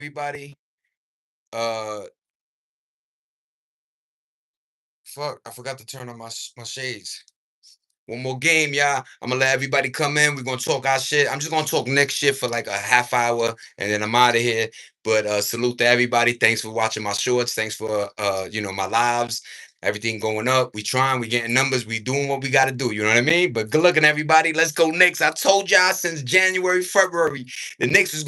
everybody. Uh, fuck, I forgot to turn on my shades. One more game, y'all. I'm gonna let everybody come in. We're gonna talk our shit. I'm just gonna talk next shit for like a half hour, and then I'm out of here. But salute to everybody. Thanks for watching my shorts. Thanks for my lives. Everything going up. We trying. We getting numbers. We doing what we gotta do. You know what I mean? But good looking, everybody. Let's go Knicks. I told y'all since January, February, the Knicks was.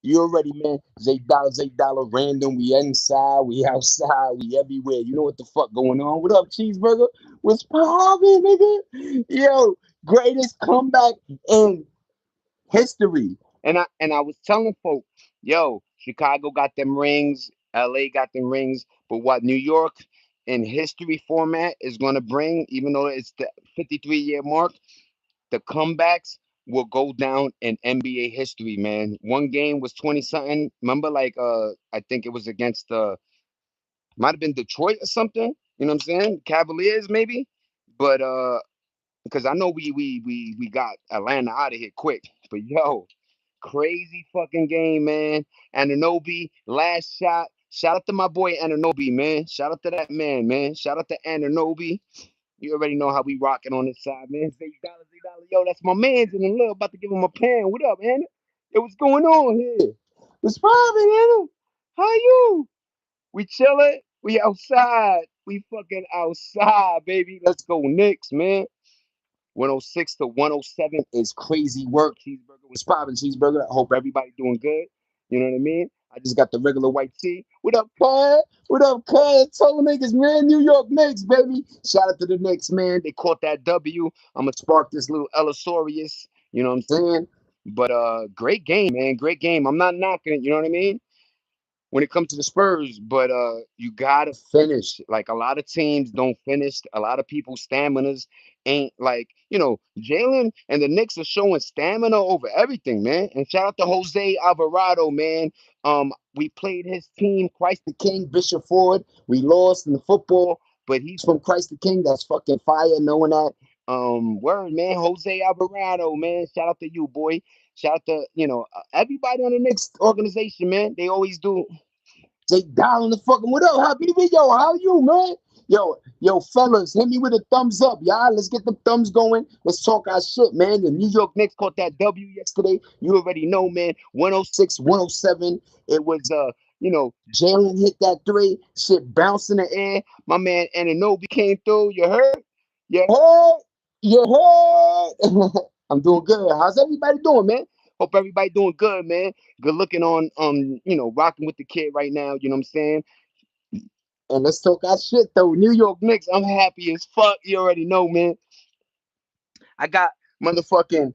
You already, man. Zay Dollar, random. We inside, we outside, we everywhere. You know what the fuck going on? What up, cheeseburger? What's poppin', nigga? Yo, greatest comeback in history. And I was telling folks, yo, Chicago got them rings, LA got them rings, but what New York in history format is gonna bring, even though it's the 53-year mark, the comebacks will go down in NBA history, man. One game was 20 something. Remember, like I think it was against might have been Detroit or something. You know what I'm saying? Cavaliers maybe. But because I know we got Atlanta out of here quick. But yo, crazy fucking game, man. Ananobi, last shot. Shout out to my boy Ananobi, man. Shout out to that man. Shout out to Ananobi. You already know how we rocking on this side, man. Zay Dollar. Yo, that's my man's in the little about to give him a pan. What up, man? Yo, what's going on here? What's poppin', man? How you? We chilling? We outside. We fucking outside, baby. Let's go Knicks, man. 106 to 107 is crazy work. Cheeseburger was popping. Cheeseburger. I hope everybody doing good. You know what I mean? I just got the regular white tea. What up, Cud? What up, Cud? Told niggas, man. New York Knicks, baby. Shout out to the Knicks, man. They caught that W. I'm gonna spark this little Ellisaurius. You know what I'm saying? But great game, man. Great game. I'm not knocking it. You know what I mean? When it comes to the Spurs, but you gotta finish. Like a lot of teams don't finish. A lot of people's staminas ain't like, Jalen and the Knicks are showing stamina over everything, man. And shout out to Jose Alvarado, man. We played his team, Christ the King, Bishop Ford. We lost in the football, but he's from Christ the King. That's fucking fire, knowing that. Word, man. Jose Alvarado, man. Shout out to you, boy. Shout out to everybody on the Knicks organization, man. They always do. Jay Down the fucking what up, Habibi? Yo, how you, man? Yo, fellas, hit me with a thumbs up, y'all. Let's get the thumbs going. Let's talk our shit, man. The New York Knicks caught that W yesterday. You already know, man. 106, 107. It was Jalen hit that three, shit bounced in the air. My man Ananobi came through. You heard? You heard? You heard? I'm doing good. How's everybody doing, man? Hope everybody doing good, man. Good looking on rocking with the kid right now, you know what I'm saying? And let's talk our shit though. New York Knicks, I'm happy as fuck. You already know, man. I got motherfucking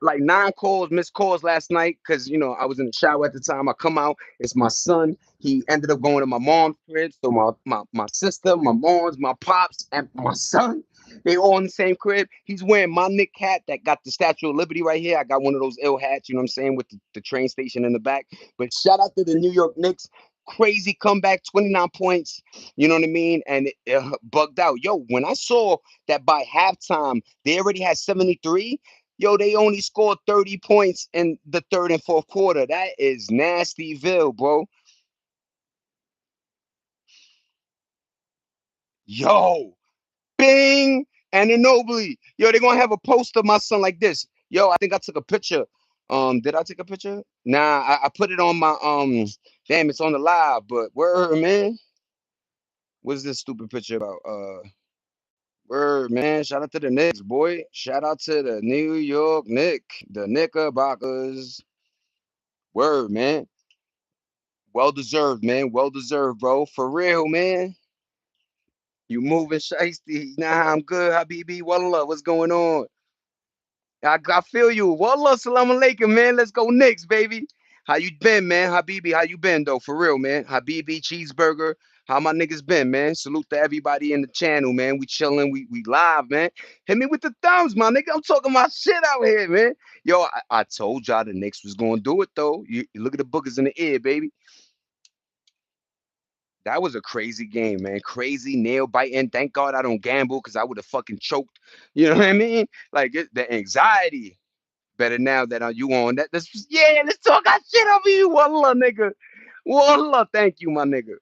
like 9 calls, missed calls last night because I was in the shower at the time. I come out, it's my son. He ended up going to my mom's crib. So my sister, my mom's, my pops, and my son, they all in the same crib. He's wearing my Nick hat that got the Statue of Liberty right here. I got one of those ill hats, you know what I'm saying, with the train station in the back. But shout out to the New York Knicks. Crazy comeback, 29 points. You know what I mean? And it bugged out. Yo, when I saw that by halftime they already had 73. Yo, they only scored 30 points in the third and fourth quarter. That is nastyville, bro. Yo, bing, and Ginobili. Yo, they're gonna have a poster of my son like this. Yo, I think I took a picture. Did I take a picture? Nah, I put it on my damn, it's on the live, but word, man. What's this stupid picture about? Word, man. Shout out to the Knicks, boy. Shout out to the New York Knicks, the Knickerbockers. Word, man. Well deserved, man. Well deserved, bro. For real, man. You moving shiesty. Nah, I'm good, Habibi. Wallah, what's going on? I feel you. Wallah, salam alaikum, man. Let's go Knicks, baby. How you been, man? Habibi, how you been, though? For real, man. Habibi, cheeseburger. How my niggas been, man? Salute to everybody in the channel, man. We chilling. We live, man. Hit me with the thumbs, my nigga. I'm talking my shit out here, man. Yo, I told y'all the Knicks was going to do it, though. You look at the boogers in the ear, baby. That was a crazy game, man. Crazy nail biting. Thank God I don't gamble because I would have fucking choked. You know what I mean? Like the anxiety. better now that you on that. Yeah, let's talk our shit over you. Wallah, nigga. Wallah, thank you, my nigga.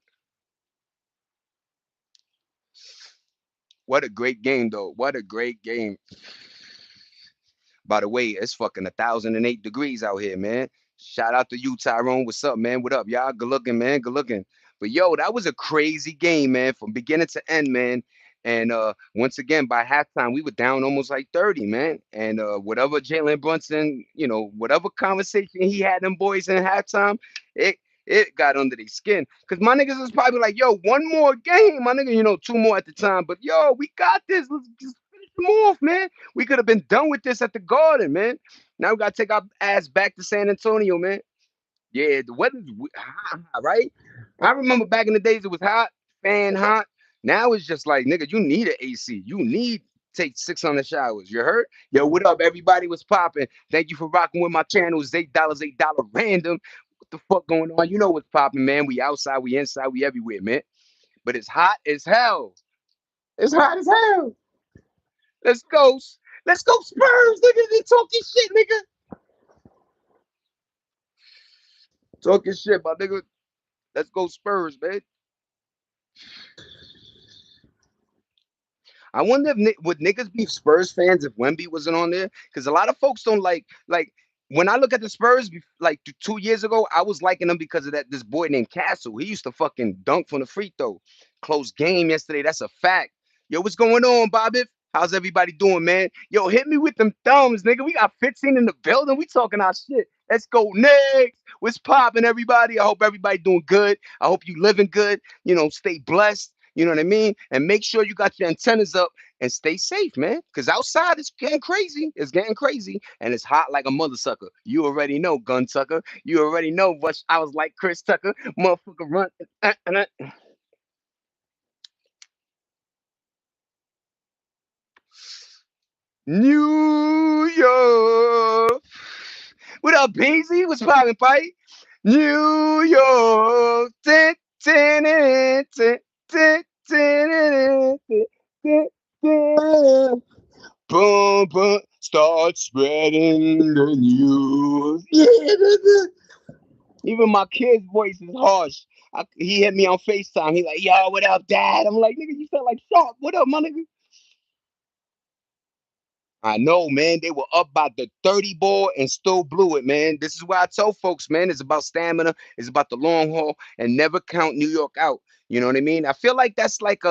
What a great game, though. What a great game. By the way, it's fucking 1,008 degrees out here, man. Shout out to you, Tyrone. What's up, man? What up, y'all? Good looking, man. Good looking. But yo, that was a crazy game, man, from beginning to end, man. And once again, by halftime, we were down almost like 30, man. And whatever Jalen Brunson, whatever conversation he had them boys in halftime, it it got under their skin. Cause my niggas was probably like, yo, one more game, my nigga, two more at the time. But yo, we got this. Let's just finish them off, man. We could have been done with this at the Garden, man. Now we gotta take our ass back to San Antonio, man. Yeah, the weather's hot, right? I remember back in the days it was hot, fan hot. Now it's just like, nigga, you need an AC. You need to take 600 showers. You heard? Yo, what up? Everybody was popping. Thank you for rocking with my channel. It's $8, $8 random. What the fuck going on? You know what's popping, man. We outside, we inside, we everywhere, man. But it's hot as hell. It's hot as hell. Let's go. Let's go Spurs, nigga. They talking shit, nigga. Talking shit, my nigga. Let's go Spurs, man. I wonder if would niggas be Spurs fans if Wemby wasn't on there? Because a lot of folks don't like when I look at the Spurs like 2 years ago, I was liking them because of that this boy named Castle. He used to fucking dunk from the free throw. Close game yesterday. That's a fact. Yo, what's going on, Bobby? How's everybody doing, man? Yo, hit me with them thumbs, nigga. We got 15 in the building. We talking our shit. Let's go next. What's popping, everybody? I hope everybody doing good. I hope you living good. Stay blessed. You know what I mean? And make sure you got your antennas up and stay safe, man. Because outside it's getting crazy. It's getting crazy. And it's hot like a mother sucker. You already know, gun tucker. You already know what I was like, Chris Tucker. Motherfucker run. New York. What up, Beasley? What's poppin', Pike? New York. Tin, tin, tin, tin, tin, tin, tin, tin, tin. Boom, boom, start spreading the news. Yeah, even my kid's voice is harsh. He hit me on FaceTime. He like, yo, what up, Dad? I'm like, nigga, you sound like Sharp. What up, my nigga? I know, man. They were up by the 30 ball and still blew it, man. This is why I tell folks, man, it's about stamina, it's about the long haul, and never count New York out. You know what I mean? I feel like that's like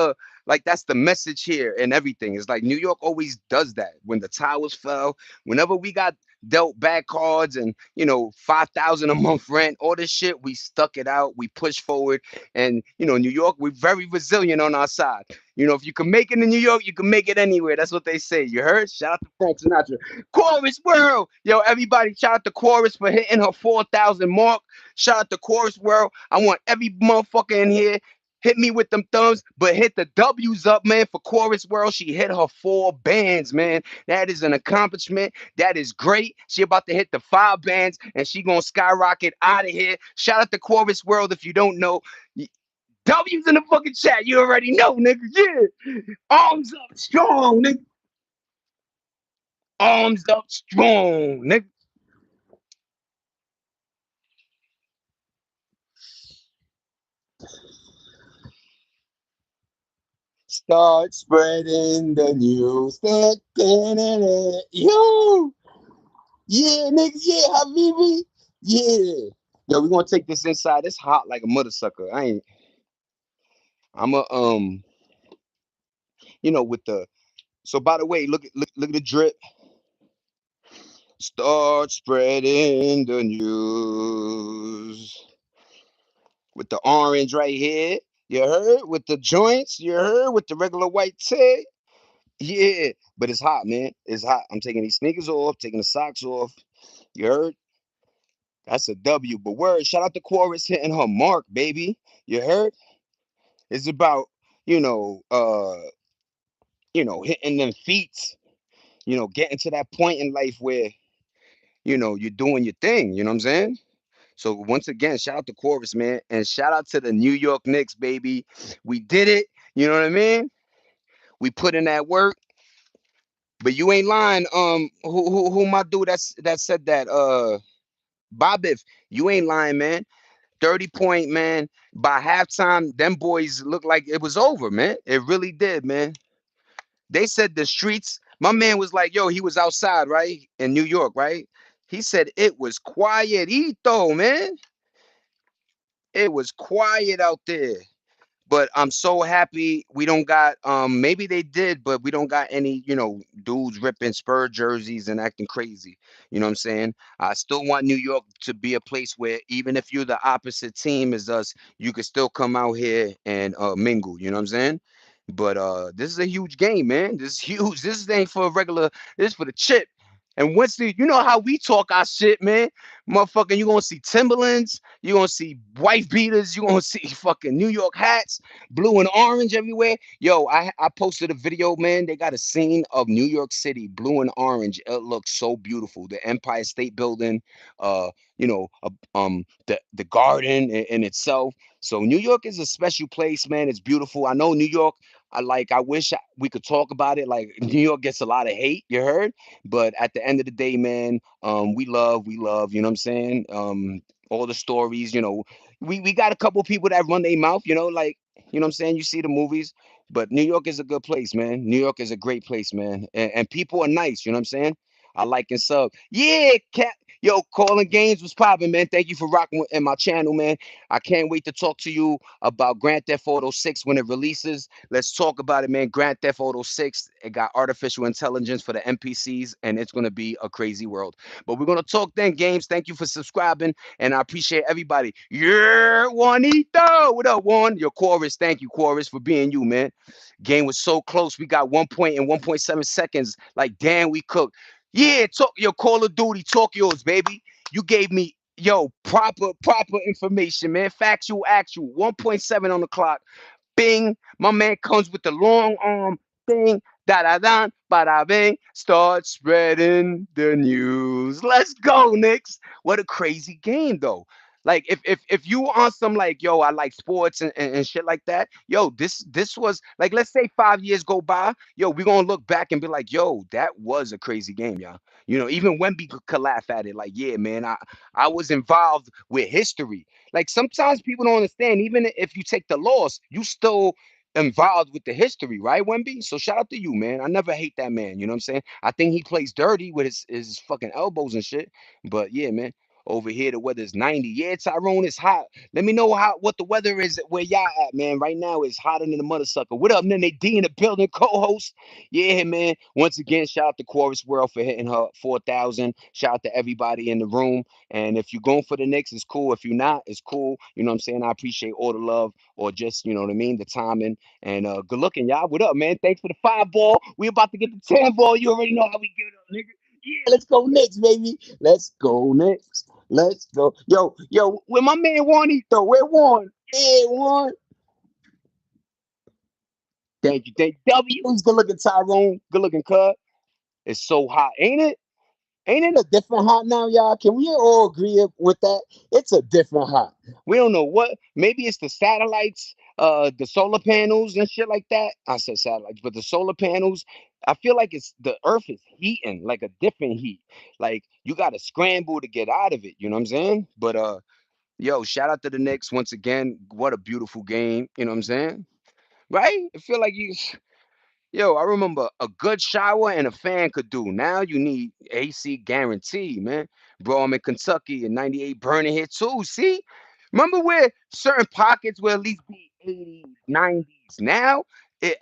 that's the message here and everything. It's like New York always does that. When the towers fell, whenever we got dealt bad cards and 5,000 a month rent, all this shit, we stuck it out, we pushed forward. And New York, we're very resilient on our side. If you can make it in New York, you can make it anywhere. That's what they say. You heard? Shout out to Frank Sinatra. Chorus World. Yo, everybody, shout out to Chorus for hitting her 4,000 mark. Shout out to Chorus World. I want every motherfucker in here. Hit me with them thumbs, but hit the W's up, man, for Chorus World. She hit her 4 bands, man. That is an accomplishment. That is great. She about to hit the 5 bands, and she gonna skyrocket out of here. Shout out to Chorus World. If you don't know, W's in the fucking chat. You already know, nigga. Yeah. Arms up strong, nigga. Arms up strong, nigga. Start spreading the news. Yo. Yeah, nigga. Yeah, Habibi. Yeah. Yo, we gonna take this inside. It's hot like a mother sucker. I ain't. I'm a with the. So by the way, look at the drip. Start spreading the news with the orange right here. You heard with the joints. You heard with the regular white tee. Yeah, but it's hot, man. It's hot. I'm taking these sneakers off, taking the socks off. You heard? That's a W. But word, shout out to Chorus hitting her mark, baby. You heard? It's about you know, uh, hitting them feet. Getting to that point in life where you're doing your thing. You know what I'm saying? So once again, shout out to Chorus, man, and shout out to the New York Knicks, baby. We did it. You know what I mean? We put in that work. But you ain't lying. Who my dude that said that? Bob, if you ain't lying, man. 30 point, man. By halftime, them boys looked like it was over, man. It really did, man. They said the streets. My man was like, yo, he was outside, right? In New York, right? He said it was quietito, man. It was quiet out there. But I'm so happy we don't got maybe they did, but we don't got any, dudes ripping Spur jerseys and acting crazy. You know what I'm saying? I still want New York to be a place where even if you're the opposite team as us, you could still come out here and mingle, you know what I'm saying? But this is a huge game, man. This is huge. This ain't for a regular, this is for the chip. And once you know how we talk our shit, man. Motherfucker, you gonna see Timberlands, you gonna see wife beaters, you gonna see fucking New York hats, blue and orange everywhere. Yo, I posted a video, man. They got a scene of New York City, blue and orange. It looks so beautiful. The Empire State Building, the garden in itself. So New York is a special place, man. It's beautiful. I know New York. I wish we could talk about it. Like New York gets a lot of hate, you heard, but at the end of the day, man, we love. You know what I'm saying? All the stories, we got a couple people that run their mouth, like you know what I'm saying? You see the movies, but New York is a good place, man. New York is a great place, man. And people are nice, you know what I'm saying? I like and sub. Yeah, cat. Yo, calling games was popping, man. Thank you for rocking in my channel, man. I can't wait to talk to you about Grand Theft Auto 6 when it releases. Let's talk about it, man. Grand Theft Auto 6, it got artificial intelligence for the NPCs, and it's going to be a crazy world. But we're going to talk then, games. Thank you for subscribing, and I appreciate everybody. Yeah, Juanito. What up, Juan? Your chorus. Thank you, chorus, for being you, man. Game was so close. We got 1 point in 1.7 seconds. Like, damn, we cooked. Yeah, talk your Call of Duty. Talk yours, baby. You gave me, yo, proper information, man. Factual, actual. 1.7 on the clock. Bing. My man comes with the long arm. Bing. Da da da. Ba da bing. Start spreading the news. Let's go, Knicks. What a crazy game, though. Like if you on some like yo, I like sports and shit like that. Yo, this was like let's say 5 years go by. Yo, we gonna look back and be like, yo, that was a crazy game, y'all. Even Wemby could laugh at it. Like, yeah, man, I was involved with history. Like sometimes people don't understand. Even if you take the loss, you still involved with the history, right, Wemby? So shout out to you, man. I never hate that man. You know what I'm saying? I think he plays dirty with his fucking elbows and shit. But yeah, man. Over here, the weather's 90. Yeah, Tyrone, it's hot. Let me know what the weather is where y'all at, man. Right now, it's hotter than a mother sucker. What up, Nene D in the building, co-host? Yeah, man. Once again, shout out to Chorus World for hitting her 4,000. Shout out to everybody in the room. And if you're going for the Knicks, it's cool. If you're not, it's cool. You know what I'm saying? I appreciate all the love or just, you know what I mean, the timing. And good looking, y'all. What up, man? Thanks for the 5 ball. We about to get the 10 ball. You already know how we get it up, nigga. Yeah, let's go Knicks, baby. Let's go Knicks. Let's go. Yo, where my man Juanito? Where Juan? Yeah, Juan. Thank you. W's good looking Tyrone. Good looking cuz. It's so hot, ain't it? Ain't it a different hot now, y'all? Can we all agree with that? It's a different hot. We don't know what. Maybe it's the satellites, the solar panels and shit like that. I said satellites, but the solar panels. I feel like it's the Earth is heating like a different heat. Like you got to scramble to get out of it. You know what I'm saying? But yo, shout out to the Knicks once again. What a beautiful game. You know what I'm saying? Right? I feel like you. Yo, I remember a good shower and a fan could do. Now you need AC guarantee, man. Bro, I'm in Kentucky in 98 burning here too. See? Remember where certain pockets will at least be 80s, 90s. Now,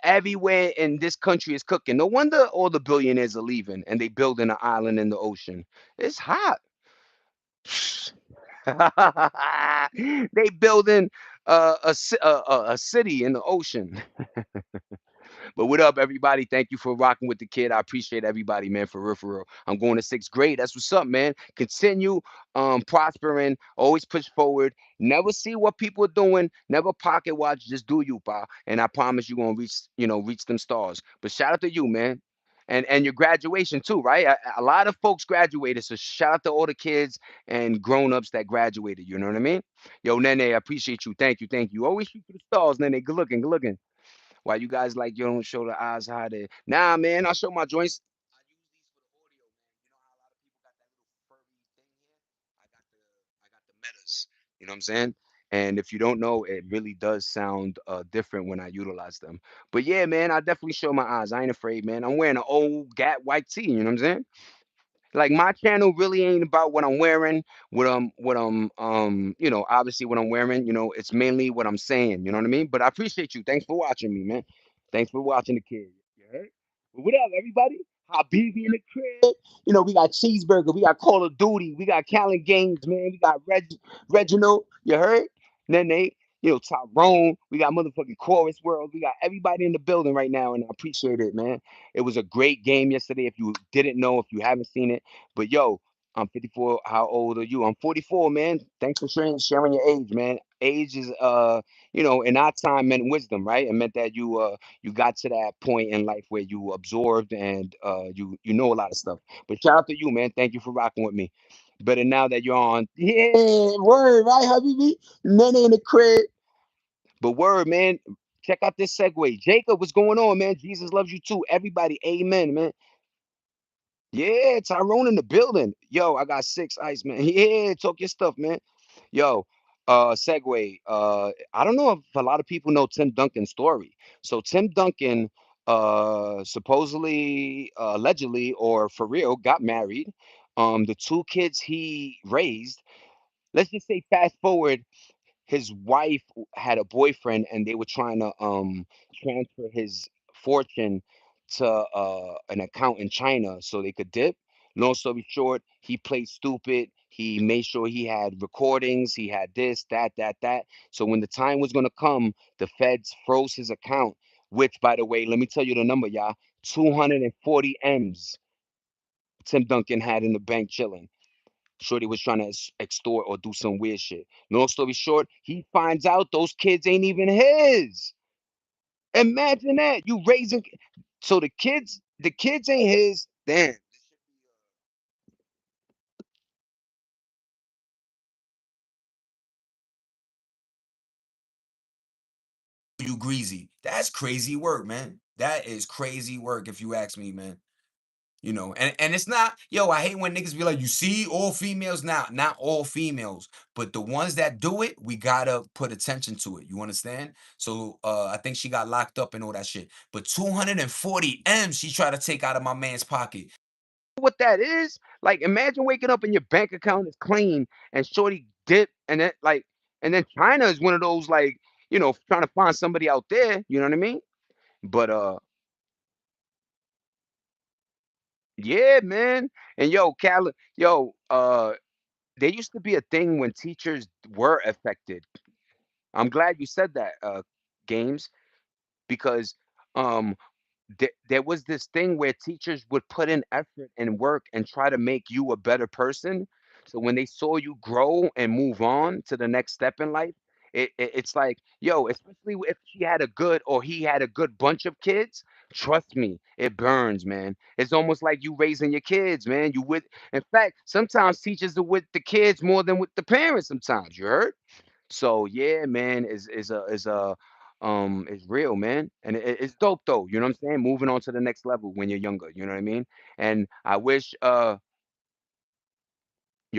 everywhere in this country is cooking. No wonder all the billionaires are leaving and they building an island in the ocean. It's hot. They building a city in the ocean. But what up, everybody? Thank you for rocking with the kid. I appreciate everybody, man, for real, for real. I'm going to sixth grade. That's what's up, man. Continue prospering. Always push forward. Never see what people are doing. Never pocket watch. Just do you, pa. And I promise you're gonna reach them stars. But shout out to you, man. And your graduation too, right? A lot of folks graduated, so shout out to all the kids and grown-ups that graduated. You know what I mean? Yo, Nene, I appreciate you. Thank you, thank you. Always shoot for the stars, Nene. Good looking, good looking. Why you guys like you don't show the eyes how they? Nah, man, I show my joints. know what I'm saying? And if you don't know, it really does sound different when I utilize them. But yeah, man, I definitely show my eyes. I ain't afraid, man. I'm wearing an old Gat white tee. You know what I'm saying? Like my channel really ain't about what I'm wearing, obviously what I'm wearing, it's mainly what I'm saying, you know what I mean? But I appreciate you. Thanks for watching me, man. Thanks for watching the kid. You heard? But what up, everybody? Habibi in the crib. We got Cheeseburger, we got Call of Duty, we got Callan Games, man. We got Reginald, you heard? Nene, Tyrone, we got motherfucking Chorus World, we got everybody in the building right now, and I appreciate it, man. It was a great game yesterday. If you didn't know, if you haven't seen it, but yo, I'm 54. How old are you? I'm 44, man. Thanks for sharing your age, man. Age is in our time meant wisdom, right? It meant that you got to that point in life where you absorbed and you know a lot of stuff. But shout out to you, man. Thank you for rocking with me. Better now that you're on. Yeah, word, right, Habibi? None in the crib. But word, man. Check out this segue. Jacob, what's going on, man? Jesus loves you too. Everybody, amen, man. Yeah, Tyrone in the building. Yo, I got 6 ice, man. Yeah, talk your stuff, man. Yo, segue. I don't know if a lot of people know Tim Duncan's story. So Tim Duncan supposedly, allegedly, or for real, got married. The 2 kids he raised, let's just say fast forward, his wife had a boyfriend and they were trying to transfer his fortune to an account in China so they could dip. Long story short, he played stupid. He made sure he had recordings, he had this, that. So when the time was gonna come, the feds froze his account, which by the way, let me tell you the number, y'all. 240 M's Tim Duncan had in the bank chilling. Shorty was trying to extort or do some weird shit. Long story short, he finds out those kids ain't even his. Imagine that. You raising so the kids ain't his. Damn. You greasy. That's crazy work, man. That is crazy work if you ask me, man. And it's not, yo, I hate when niggas be like, you see, all females now, not all females, but the ones that do it, we gotta put attention to it. You understand? So I think she got locked up and all that shit. But 240 M she tried to take out of my man's pocket. What that is? Like imagine waking up and your bank account is clean and shorty dip and then China is one of those like, trying to find somebody out there, you know what I mean? But yeah, man. And there used to be a thing when teachers were affected. I'm glad you said that, Games, because um, there was this thing where teachers would put in effort and work and try to make you a better person. So when they saw you grow and move on to the next step in life, it's like, yo, especially if she had a good or he had a good bunch of kids, trust me, it burns, man. It's almost like you raising your kids, man. In fact, sometimes teachers are with the kids more than with the parents sometimes, you heard? So yeah, man, is real, man, and it's dope though. You know what I'm saying? Moving on to the next level when you're younger. You know what I mean? And I wish your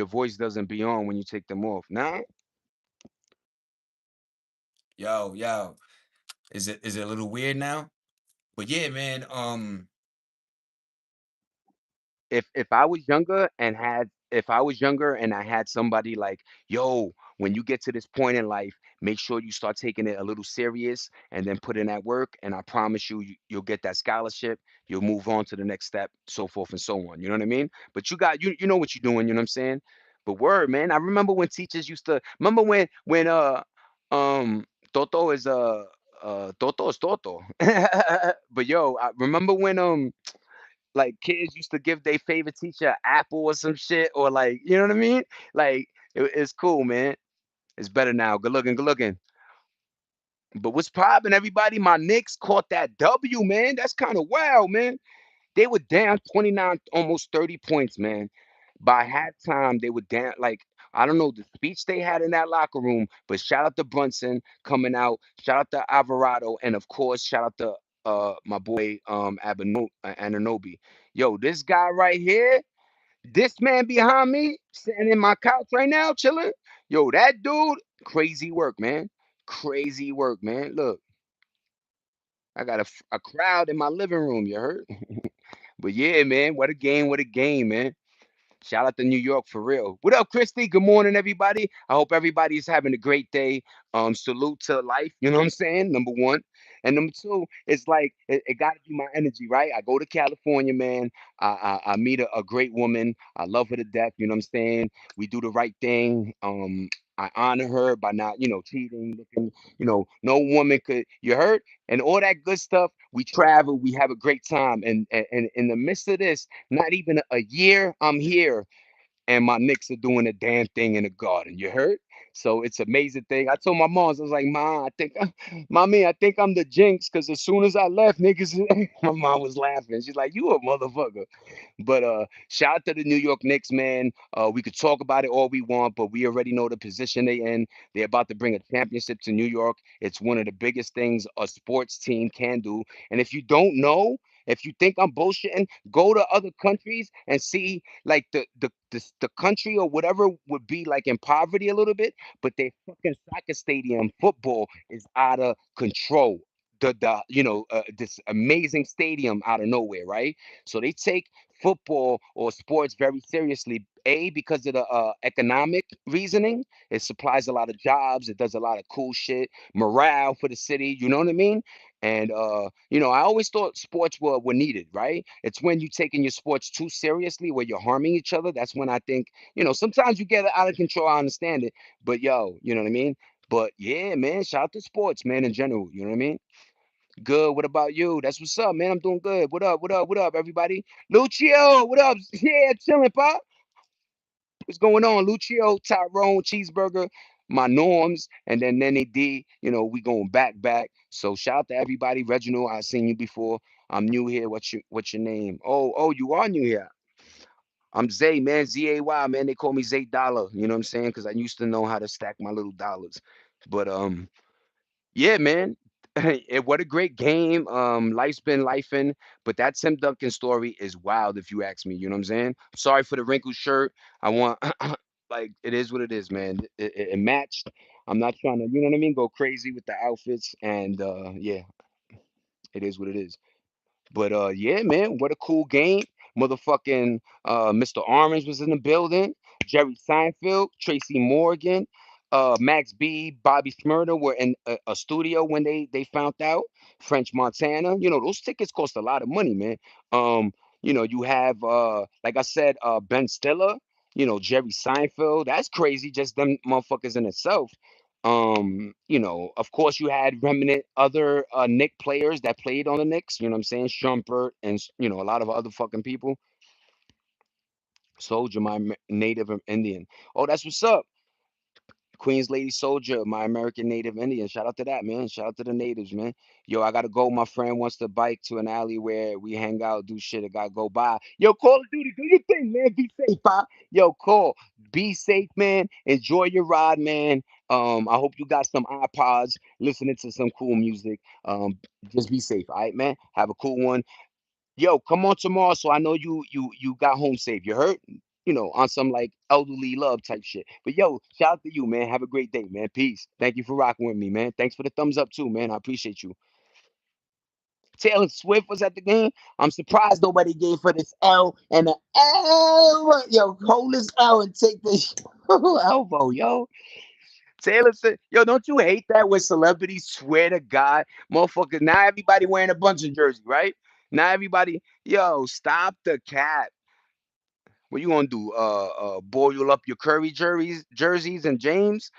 voice doesn't be on when you take them off. Nah, Yo, is it a little weird now? But yeah, man. if I was younger and I had somebody like, yo, when you get to this point in life, make sure you start taking it a little serious and then put in that work. And I promise you, you'll get that scholarship. You'll move on to the next step, so forth and so on. You know what I mean? But you know what you're doing. You know what I'm saying? But word, man, I remember when teachers used to remember when um Toto is Toto is Toto. But yo, I remember when like kids used to give their favorite teacher an apple or some shit, or like, you know what I mean? Like it's cool, man. It's better now. Good looking, good looking. But what's poppin', everybody? My Knicks caught that W, man. That's kind of wild, man. They were down 29, almost 30 points, man. By halftime, they were down. Like, I don't know the speech they had in that locker room, but shout out to Brunson coming out. Shout out to Alvarado, and of course, shout out to my boy Ananobi. Yo, this guy right here, this man behind me, sitting in my couch right now, chilling. Yo, that dude, crazy work, man. Crazy work, man. Look, I got a crowd in my living room. You heard? But yeah, man, what a game! What a game, man. Shout out to New York for real. What up, Christy? Good morning, everybody. I hope everybody's having a great day. Salute to life. You know what I'm saying? Number one. And number two, it's like it got to be my energy, right? I go to California, man. I meet a great woman. I love her to death. You know what I'm saying? We do the right thing. I honor her by not, cheating, looking, no woman could, you heard? And all that good stuff. We travel, we have a great time. And in the midst of this, not even a year, I'm here, and my Knicks are doing a damn thing in the garden. You heard? So it's an amazing thing. I told my mom, I was like, "Ma, mommy, I think I'm the jinx, because as soon as I left, niggas," my mom was laughing. She's like, "You a motherfucker." But shout out to the New York Knicks, man. We could talk about it all we want, but we already know the position they in. They're about to bring a championship to New York. It's one of the biggest things a sports team can do. And if you don't know, if you think I'm bullshitting, go to other countries and see, like, the country or whatever would be like in poverty a little bit, but their fucking soccer stadium football is out of control. This amazing stadium out of nowhere, right? So they take football or sports very seriously. A, because of the economic reasoning, it supplies a lot of jobs. It does a lot of cool shit, morale for the city. You know what I mean? And I always thought sports were needed, right? It's when you taking your sports too seriously, where you're harming each other. That's when I think, sometimes you get it out of control. I understand it, but yo, you know what I mean? But yeah, man, shout out to sports, man, in general. You know what I mean? Good. What about you? That's what's up, man. I'm doing good. What up? What up? What up, everybody? Lucio, what up? Yeah, chilling, pop. What's going on? Lucio, Tyrone, Cheeseburger, my norms, and then Nenny D. We going back. So shout out to everybody. Reginald, I seen you before. I'm new here. What's your name? Oh, you are new here. I'm Zay, man. ZAY, man. They call me Zay Dollar. You know what I'm saying? Because I used to know how to stack my little dollars. But yeah, man. What a great game. Life's been lifing, but that Tim Duncan story is wild if you ask me. You know what I'm saying? Sorry for the wrinkled shirt. I want like, it is what it is, man. It matched. I'm not trying to, you know what I mean, go crazy with the outfits, and yeah, it is what it is. But yeah, man, what a cool game. Motherfucking Mr. Orange was in the building. Jerry Seinfeld, Tracy Morgan, Max B, Bobby Smurder were in a studio when they found out. French Montana. Those tickets cost a lot of money, man. Um, you have like I said, Ben Stiller, Jerry Seinfeld. That's crazy, just them motherfuckers in itself. Of course, you had remnant other Nick players that played on the Knicks. You know what I'm saying? Shumpert and a lot of other fucking people. Soldier, my native Indian. Oh, that's what's up. Queen's Lady Soldier, my American Native Indian. Shout out to that, man. Shout out to the natives, man. Yo, I gotta go. My friend wants to bike to an alley where we hang out, do shit. I gotta go by. Yo, Call of Duty, do your thing, man. Be safe, pop. Yo, Call. Be safe, man. Enjoy your ride, man. I hope you got some iPods, listening to some cool music. Just be safe, all right, man. Have a cool one. Yo, come on tomorrow, so I know you got home safe. You heard? On some like elderly love type shit. But yo, shout out to you, man. Have a great day, man. Peace. Thank you for rocking with me, man. Thanks for the thumbs up too, man. I appreciate you. Taylor Swift was at the game. I'm surprised nobody gave her this L and a L. Yo, hold this L and take this elbow, yo. Taylor said, yo, don't you hate that when celebrities swear to God, motherfuckers? Now everybody wearing a bunch of jersey, right? Now everybody, yo, stop the cap. What you gonna do? Boil up your Curry jerseys and James?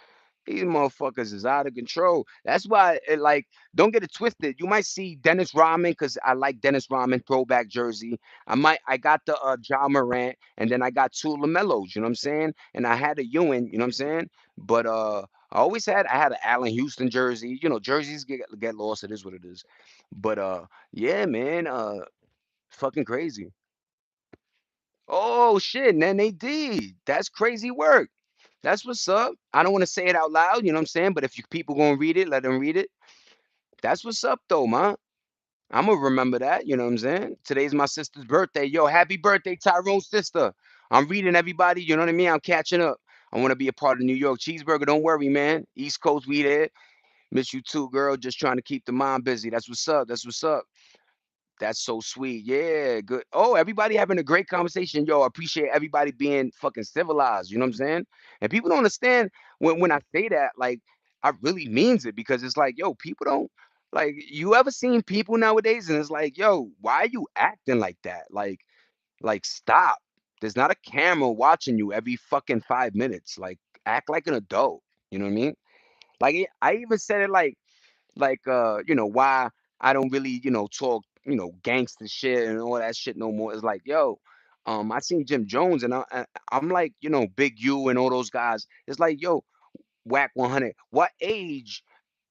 These motherfuckers is out of control. That's why, like, don't get it twisted. You might see Dennis Rodman, because I like Dennis Rodman throwback jersey. I got the John Morant, and then I got two Lamellos. You know what I'm saying? And I had a Ewing. You know what I'm saying? But I had an Allen Houston jersey. Jerseys get lost. It is what it is. But yeah, man, fucking crazy. Oh shit, man, they did. That's crazy work. That's what's up. I don't want to say it out loud, you know what I'm saying? But if you people gonna read it, let them read it. That's what's up though, man. I'm gonna remember that, you know what I'm saying? Today's my sister's birthday. Yo, happy birthday, Tyrone's sister. I'm reading everybody, you know what I mean? I'm catching up. I want to be a part of New York. Cheeseburger, don't worry, man. East Coast, we there. Miss you too, girl. Just trying to keep the mind busy. That's what's up. That's what's up. That's so sweet. Yeah, good. Oh, everybody having a great conversation. Yo, I appreciate everybody being fucking civilized. You know what I'm saying? And people don't understand when I say that, like, I really means it because it's like, yo, people don't like you ever seen people nowadays and it's like, yo, why are you acting like that? Like stop. There's not a camera watching you every fucking 5 minutes. Like, act like an adult. You know what I mean? Like I even said it like why I don't really talk gangster shit and all that shit no more. It's like, yo, I seen Jim Jones and I'm like, Big U and all those guys. It's like, yo, Whack 100, what age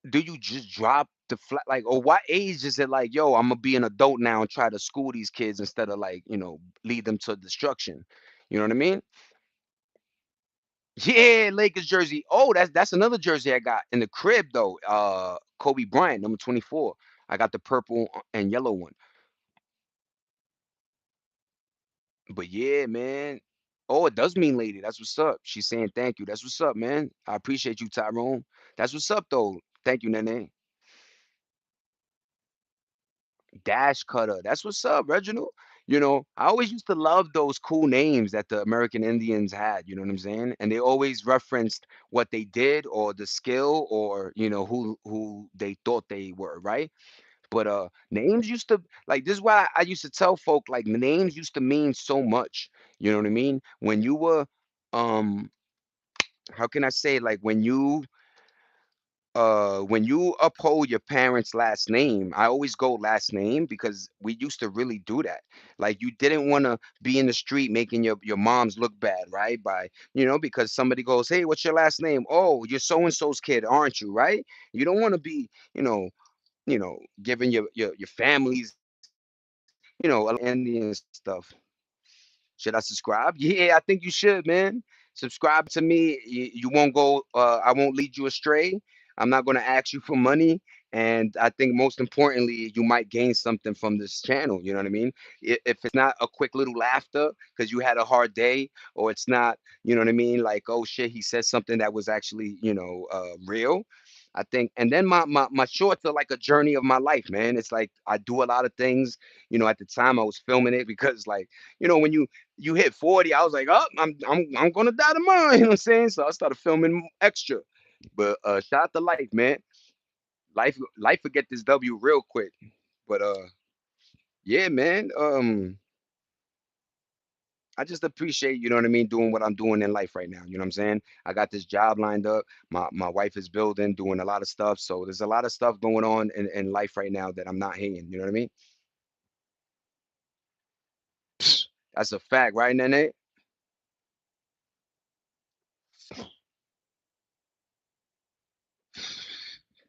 do you just drop the flat, like, or what age is it like, yo, I'm gonna be an adult now and try to school these kids instead of like lead them to destruction? You know what I mean? Yeah, Lakers jersey. Oh, that's another jersey I got in the crib though. Kobe Bryant, number 24. I got the purple and yellow one. But yeah, man. Oh, it does mean lady. That's what's up. She's saying thank you. That's what's up, man. I appreciate you, Tyrone. That's what's up though. Thank you, Nene. Dash Cutter. That's what's up, Reginald. I always used to love those cool names that the American Indians had, you know what I'm saying? And they always referenced what they did or the skill or, who they thought they were, right? But names used to like this is why I used to tell folk like names used to mean so much. You know what I mean? When you were um how can I say, like, when you uphold your parents' last name, I always go last name because we used to really do that. Like, you didn't want to be in the street making your moms look bad, right? Because somebody goes, "Hey, what's your last name?" "Oh, you're so and so's kid, aren't you?" Right? You don't want to be, giving your families, a lot of Indian stuff. Should I subscribe? Yeah, I think you should, man. Subscribe to me. You won't go. I won't lead you astray. I'm not going to ask you for money. And I think most importantly, you might gain something from this channel. You know what I mean? If it's not a quick little laughter because you had a hard day, or it's not, you know what I mean? Like, oh shit, he said something that was actually, real. I think, and then my shorts are like a journey of my life, man. It's like I do a lot of things. At the time I was filming it because, like, when you hit 40, I was like, oh, I'm gonna die tomorrow. You know what I'm saying? So I started filming extra. But shout out to life, man. Life will get this W real quick. But yeah, man. I just appreciate, you know what I mean, doing what I'm doing in life right now. You know what I'm saying? I got this job lined up. My wife is building, doing a lot of stuff. So there's a lot of stuff going on in life right now that I'm not hating. You know what I mean? That's a fact, right, Nene?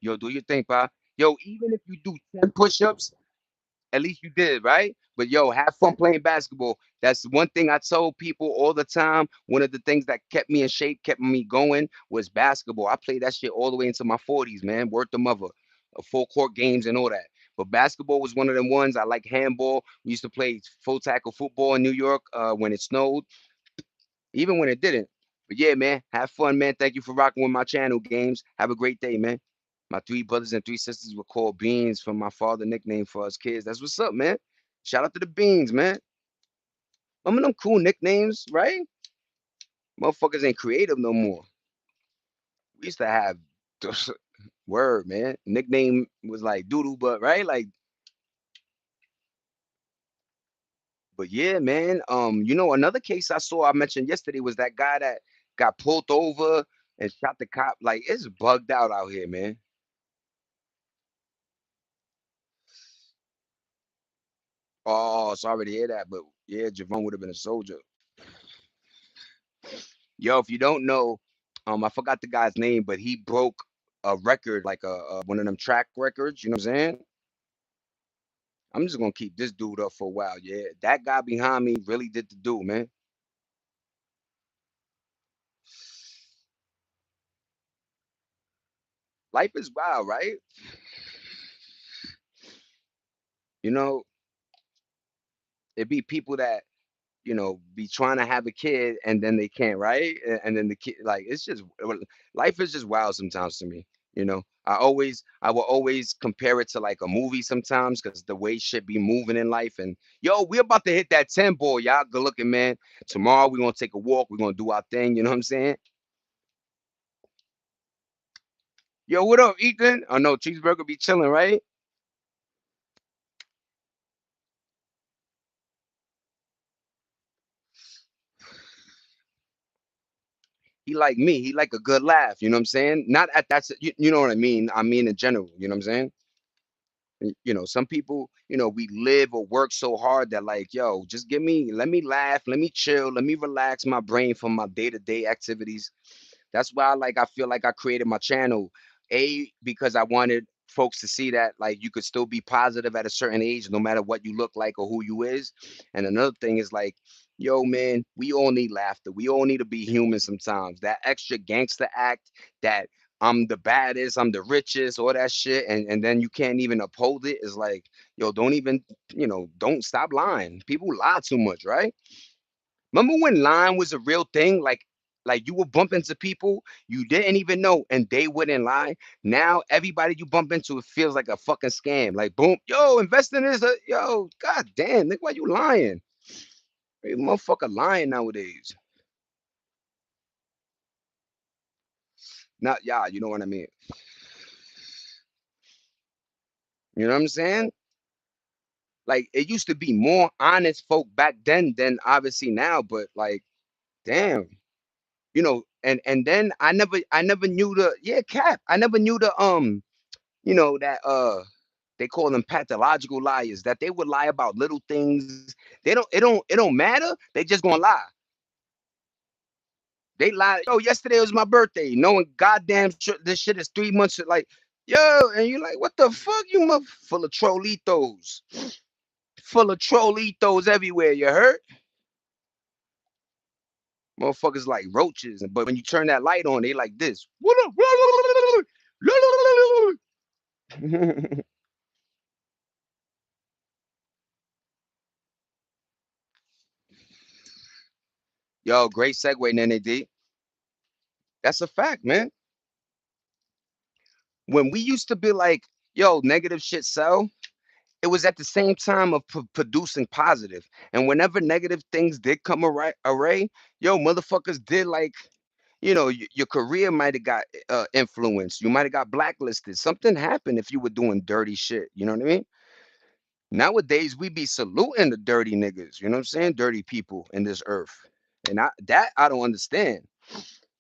Yo, do your thing, pa. Yo, even if you do 10 push-ups, at least you did, right? But yo, have fun playing basketball. That's one thing I tell people all the time. One of the things that kept me in shape, kept me going, was basketball. I played that shit all the way into my 40s, man. Word the mother. Full court games and all that. But basketball was one of them ones. I like handball. We used to play full tackle football in New York when it snowed, even when it didn't. But yeah, man, have fun, man. Thank you for rocking with my channel, Games. Have a great day, man. My three brothers and three sisters were called Beans from my father nickname for us kids. That's what's up, man. Shout out to the Beans, man. Remember them cool nicknames, right? Motherfuckers ain't creative no more. We used to have word, man. Nickname was like doodle butt, right? Like, but yeah, man. Another case I saw I mentioned yesterday was that guy that got pulled over and shot the cop. Like, it's bugged out here, man. Oh, sorry to hear that, but yeah, Javon would have been a soldier. Yo, if you don't know, I forgot the guy's name, but he broke a record, like a one of them track records. You know what I'm saying? I'm just gonna keep this dude up for a while. Yeah, that guy behind me really did the do, man. Life is wild, right? You know, it be people that be trying to have a kid and then they can't, right? And then the kid, like, it's just life is just wild sometimes to me. I will always compare it to like a movie sometimes because the way shit be moving in life. And yo, we about to hit that 10 ball, y'all. Good looking, man. Tomorrow we're gonna take a walk. We're gonna do our thing. You know what I'm saying? Yo, what up, Ethan? Oh no, cheeseburger be chilling, right? He like me. He like a good laugh. You know what I'm saying? Not at that's you know what I mean. I mean in general. You know what I'm saying? Some people, we live or work so hard that like, yo, just let me laugh, let me chill, let me relax my brain from my day-to-day activities. That's why I feel like I created my channel. Because I wanted folks to see that like you could still be positive at a certain age, no matter what you look like or who you is. And another thing is like, yo, man, we all need laughter. We all need to be human sometimes. That extra gangster act, that I'm the baddest, I'm the richest, all that shit, and then you can't even uphold it is like, yo, don't even, don't stop lying. People lie too much, right? Remember when lying was a real thing? Like you would bump into people you didn't even know and they wouldn't lie. Now everybody you bump into, it feels like a fucking scam. Like boom, yo, invest in this, yo, god damn, nigga, why you lying? Hey, motherfucker lying nowadays. Not yeah, you know what I mean. You know what I'm saying? Like it used to be more honest folk back then than obviously now, but like, damn, and then I never knew the yeah cap. I never knew the that they call them pathological liars, that they would lie about little things. It don't matter. They just gonna lie. They lie. Yo, yesterday was my birthday, knowing goddamn this shit is 3 months. Like, yo, and you're like, what the fuck, you mother full of trollitos, full of trollitos everywhere. You heard? Motherfuckers like roaches, but when you turn that light on, they like this. What up? Yo, great segue, Nene D. That's a fact, man. When we used to be like, yo, negative shit sell, it was at the same time of producing positive. And whenever negative things did come array, yo, motherfuckers did like, your career might have got influenced. You might have got blacklisted. Something happened if you were doing dirty shit. You know what I mean? Nowadays, we be saluting the dirty niggas. You know what I'm saying? Dirty people in this earth. And I don't understand.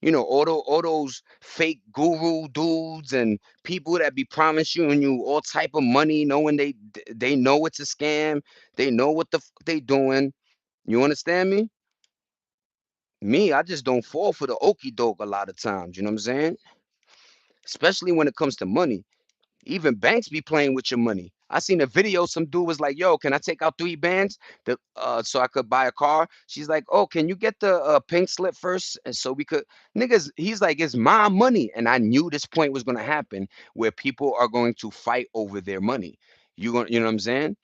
All those fake guru dudes and people that be promising you all type of money, knowing they know it's a scam. They know what the fuck they doing. You understand me? Me, I just don't fall for the okey doke a lot of times. You know what I'm saying? Especially when it comes to money. Even banks be playing with your money. I seen a video. Some dude was like, "Yo, can I take out 3 bands so I could buy a car?" She's like, "Oh, can you get the pink slip first, and so we could." Niggas, he's like, "It's my money," and I knew this point was gonna happen where people are going to fight over their money. You know what I'm saying?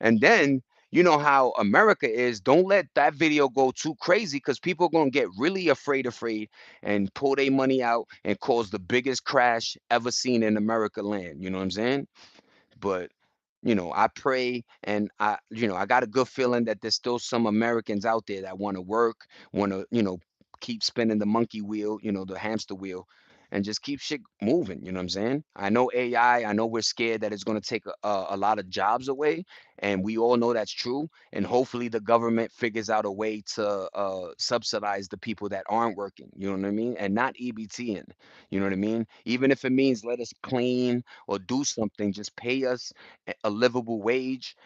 And then you know how America is. Don't let that video go too crazy because people are gonna get really afraid, and pull their money out and cause the biggest crash ever seen in America land. You know what I'm saying? But I pray, and I got a good feeling that there's still some Americans out there that want to work, want to keep spinning the monkey wheel, the hamster wheel, and just keep shit moving. You know what I'm saying? I know AI. I know we're scared that it's going to take a lot of jobs away, and we all know that's true. And hopefully the government figures out a way to subsidize the people that aren't working. You know what I mean? And not EBTing. You know what I mean? Even if it means let us clean or do something, just pay us a livable wage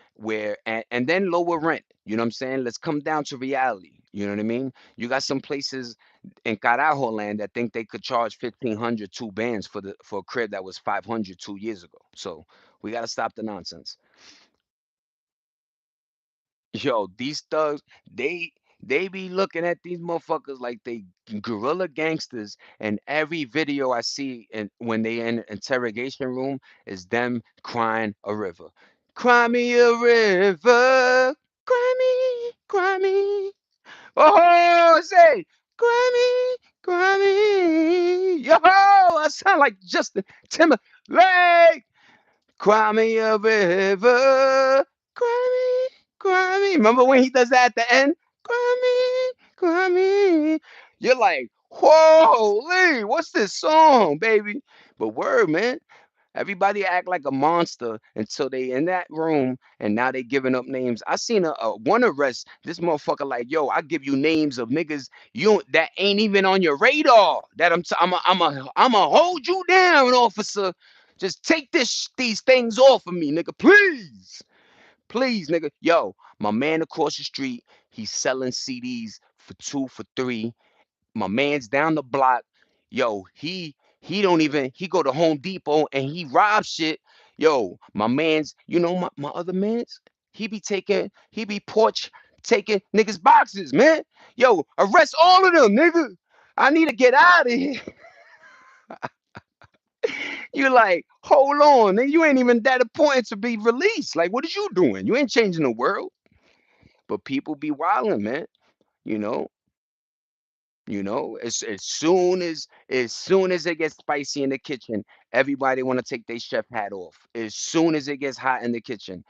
and then lower rent. You know what I'm saying? Let's come down to reality. You know what I mean? You got some places in Carajo land that think they could charge 1,500 2 bands for a crib that was 500 2 years ago. So we got to stop the nonsense. Yo, these thugs, they be looking at these motherfuckers like they guerrilla gangsters, and every video I see and when they in interrogation room is them crying a river. Cry me a river, cry me. Grammy. Oh, say Grammy, Grammy. Yo, I sound like Justin Timberlake. Cry me a river, cry me, cry me. Remember when he does that at the end? Cry me, cry me. You're like, holy, what's this song, baby? But word, man. Everybody act like a monster until they in that room and now they giving up names. I seen a one arrest. This motherfucker like, yo, I give you names of niggas that ain't even on your radar. That I'm a hold you down, officer. Just take these things off of me, nigga. Please. Please, nigga. Yo, my man across the street, he's selling CDs for 2 for 3. My man's down the block. Yo, he don't even he go to Home Depot and he rob shit. Yo, my man's, my other man's, he be porch taking niggas boxes, man. Yo, arrest all of them, nigga. I need to get out of here. You like, hold on, nigga. You ain't even that important to be released. Like, what is you doing? You ain't changing the world. But people be wilding, man. You know, as soon as it gets spicy in the kitchen, everybody want to take their chef hat off. As soon as it gets hot in the kitchen.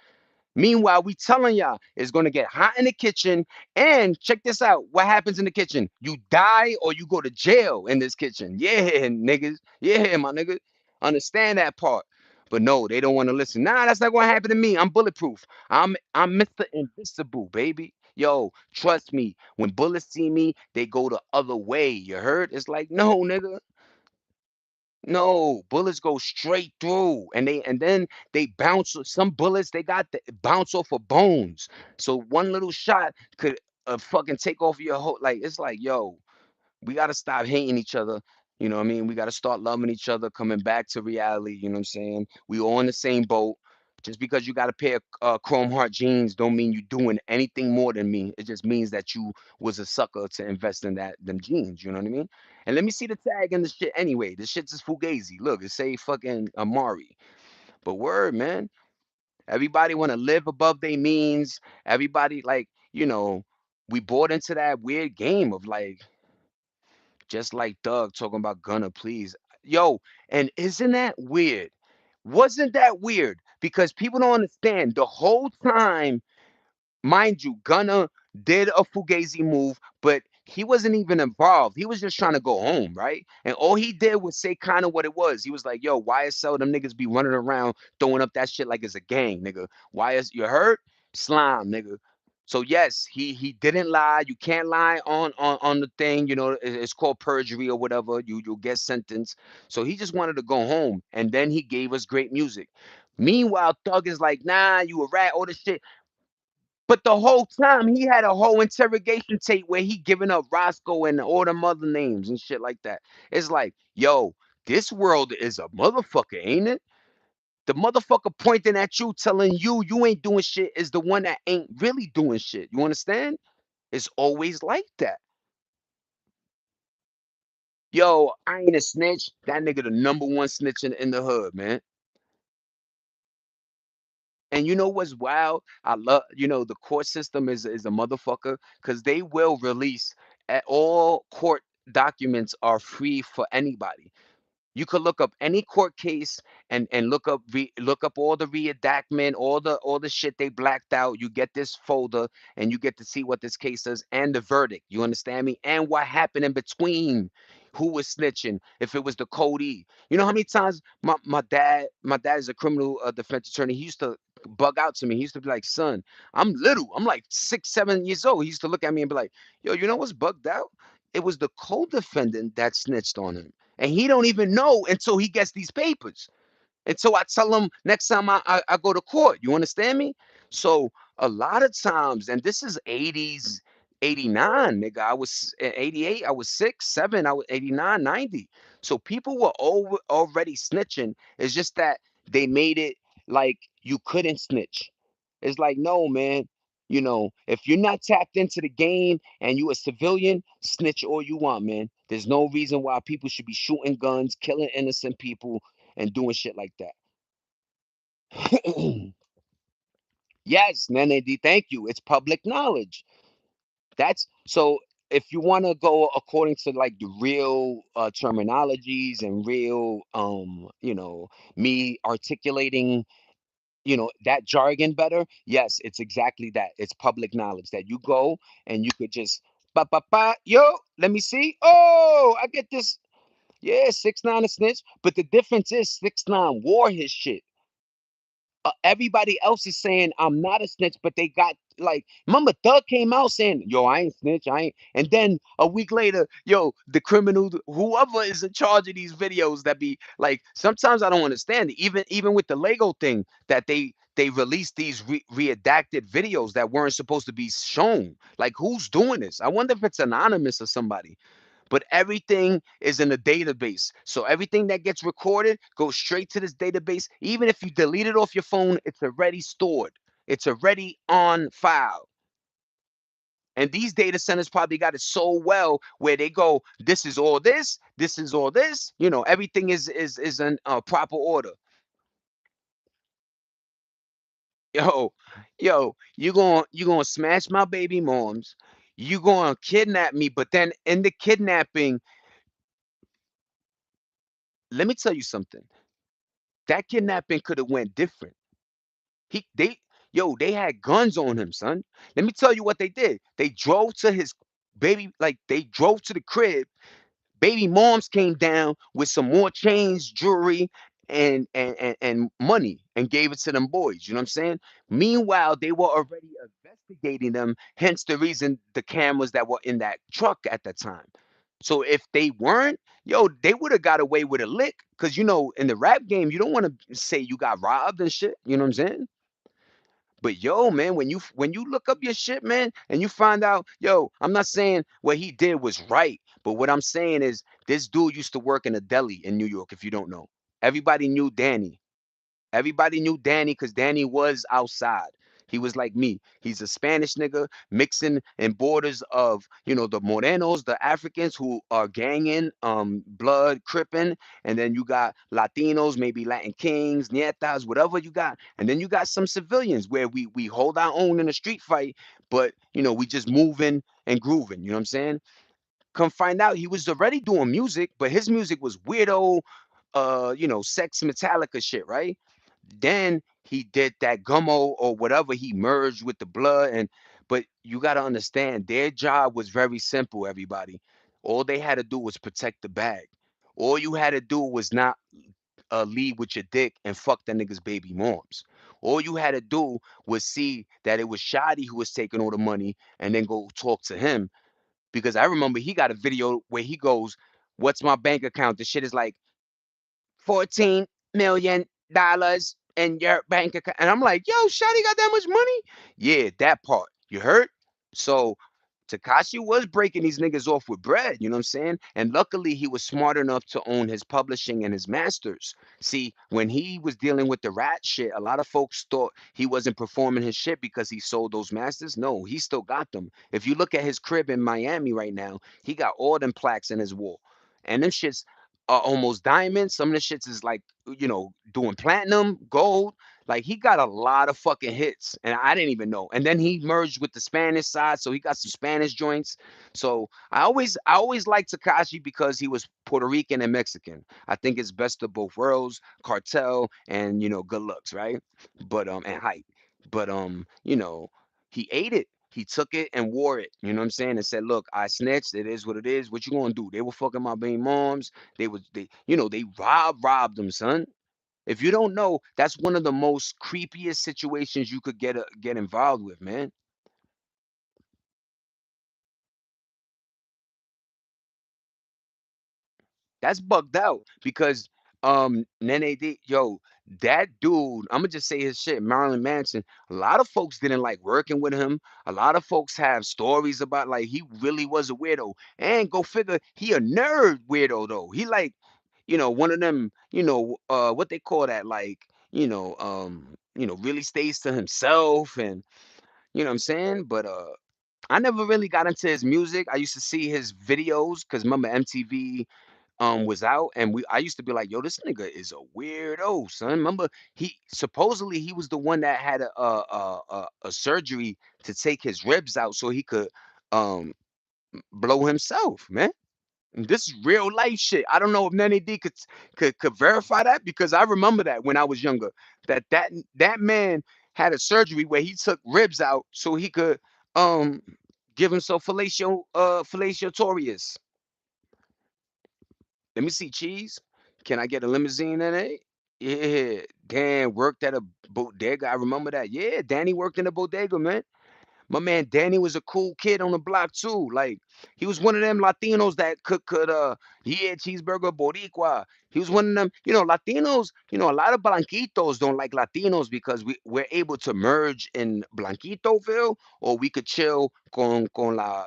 Meanwhile, we telling y'all it's gonna get hot in the kitchen. And check this out. What happens in the kitchen? You die or you go to jail in this kitchen. Yeah, niggas. Yeah, my nigga. Understand that part. But no, they don't want to listen. Nah, that's not gonna happen to me. I'm bulletproof. I'm Mr. Invisible, baby. Yo, trust me. When bullets see me, they go the other way. You heard? It's like, no, nigga. No, bullets go straight through, and then they bounce. Some bullets they got bounce off of bones. So one little shot could fucking take off your whole. Like it's like, yo, we gotta stop hating each other. You know what I mean? We gotta start loving each other, coming back to reality. You know what I'm saying? We all in the same boat. Just because you got a pair of chrome heart jeans, don't mean you doing anything more than me. It just means that you was a sucker to invest in them jeans. You know what I mean? And let me see the tag in the shit anyway. The shit's is Fugazi. Look, it say fucking Amari. But word, man. Everybody want to live above their means. Everybody like, we bought into that weird game of like, just like Doug talking about Gunna, please. Yo, and isn't that weird? Wasn't that weird? Because people don't understand the whole time. Mind you, Gunna did a Fugazi move, but he wasn't even involved. He was just trying to go home, right? And all he did was say kind of what it was. He was like, yo, YSL, them niggas be running around throwing up that shit like it's a gang, nigga. You heard? Slime, nigga. So yes, he didn't lie. You can't lie on the thing. It's called perjury or whatever. You'll get sentenced. So he just wanted to go home, and then he gave us great music. Meanwhile, Thug is like, nah, you a rat, all this shit. But the whole time he had a whole interrogation tape where he giving up Roscoe and all them other names and shit like that. It's like, yo, this world is a motherfucker, ain't it? The motherfucker pointing at you, telling you ain't doing shit is the one that ain't really doing shit. You understand? It's always like that. Yo, I ain't a snitch. That nigga the number one snitch in the hood, man. And you know what's wild? I love, the court system is a motherfucker because they will release all court documents are free for anybody. You could look up any court case and look up all the readactment, all the shit they blacked out. You get this folder and you get to see what this case is and the verdict. You understand me? And what happened in between. Who was snitching? If it was the Cody. You know how many times my dad is a criminal defense attorney. He used to bug out to me. He used to be like, son, I'm little. I'm like 6, 7 years old. He used to look at me and be like, yo, you know what's bugged out? It was the co-defendant that snitched on him. And he don't even know until he gets these papers. And so I tell him next time I go to court. You understand me? So a lot of times, and this is 80s, 89, nigga. I was 88, I was 6, 7, I was 89, 90. So people were already snitching. It's just that they made it like you couldn't snitch. It's like, no, man. If you're not tapped into the game and you a civilian, snitch all you want, man. There's no reason why people should be shooting guns, killing innocent people, and doing shit like that. Yes, Nene D, thank you. It's public knowledge. That's so if you want to go according to like the real terminologies and real me articulating that jargon better. Yes, it's exactly that. It's public knowledge that you go and you could just yo, let me see. Oh, I get this. Yeah, 6ix9ine a snitch, but the difference is 6ix9ine wore his shit. Everybody else is saying I'm not a snitch, but they got like, remember Thug came out saying, "Yo, I ain't snitch, I ain't." And then a week later, yo, the criminal, whoever is in charge of these videos, that be like, sometimes I don't understand it. Even with the Lego thing, that they released these redacted videos that weren't supposed to be shown. Like, who's doing this? I wonder if it's anonymous or somebody, but everything is in a database. So everything that gets recorded goes straight to this database. Even if you delete it off your phone, it's already stored. It's already on file. And these data centers probably got it so well where they go, this is all this, this is all this. Everything is in proper order. Yo, yo, you gonna smash my baby moms. You gonna kidnap me, but then in the kidnapping, let me tell you something. That kidnapping could have went different. He they Yo, they had guns on him, son. Let me tell you what they did. They drove to his baby, like they drove to the crib. Baby moms came down with some more chains, jewelry, and money and gave it to them boys. You know what I'm saying? Meanwhile, they were already investigating them, hence the reason the cameras that were in that truck at the time. So if they weren't, yo, they would have got away with a lick. Cause in the rap game, you don't want to say you got robbed and shit. You know what I'm saying? But yo, man, when you look up your shit, man, and you find out, yo, I'm not saying what he did was right, but what I'm saying is this dude used to work in a deli in New York. If you don't know, everybody knew Danny. Everybody knew Danny because Danny was outside. He was like me. He's a Spanish nigga mixing in borders of, the Morenos, the Africans who are ganging, blood, cripping, and then you got Latinos, maybe Latin Kings, Nietas, whatever you got, and then you got some civilians where we hold our own in a street fight, but we just moving and grooving. You know what I'm saying? Come find out he was already doing music, but his music was weirdo, sex Metallica shit, right? Then he did that gummo or whatever, he merged with the blood. But you got to understand, their job was very simple, everybody. All they had to do was protect the bag. All you had to do was not lead with your dick and fuck the niggas baby moms. All you had to do was see that it was Shadi who was taking all the money and then go talk to him, because I remember he got a video where he goes, "What's my bank account?" The shit is like $14 million in your bank account. And I'm like, yo, Shotty got that much money? Yeah, that part. You heard? So Takashi was breaking these niggas off with bread, you know what I'm saying? And luckily he was smart enough to own his publishing and his masters. See, when he was dealing with the rat shit, a lot of folks thought he wasn't performing his shit because he sold those masters. No, he still got them. If you look at his crib in Miami right now, he got all them plaques in his wall. And them shits are almost diamonds. Some of the shits is like, doing platinum, gold. Like, he got a lot of fucking hits, and I didn't even know. And then he merged with the Spanish side, so he got some Spanish joints. So I always liked Takashi because he was Puerto Rican and Mexican. I think it's best of both worlds, cartel and good looks, right? But and height. But he ate it. He took it and wore it. You know what I'm saying? And said, "Look, I snitched. It is what it is. What you gonna do?" They were fucking my baby moms. They robbed them, son. If you don't know, that's one of the most creepiest situations you could get involved with, man. That's bugged out because Nene D, yo, that dude, I'm gonna just say his shit, Marilyn Manson. A lot of folks didn't like working with him. A lot of folks have stories about like he really was a weirdo. And go figure, he a nerd weirdo though. He like, one of them, what they call that, like, really stays to himself and you know what I'm saying? But I never really got into his music. I used to see his videos because remember MTV was out, and I used to be like, yo, this nigga is a weirdo, son. Remember, he supposedly he was the one that had a surgery to take his ribs out so he could um blow himself, man. And this is real life shit. I don't know if Nenny D could verify that because I remember that when I was younger. That man had a surgery where he took ribs out so he could um give himself fellatio torius. Let me see, cheese. Can I get a limousine in it? Yeah, Dan worked at a bodega. I remember that. Yeah, Danny worked in a bodega, man. My man Danny was a cool kid on the block too. Like he was one of them Latinos that could yeah, cheeseburger boricua. He was one of them, Latinos, a lot of blanquitos don't like Latinos because we're able to merge in Blanquitoville or we could chill con la,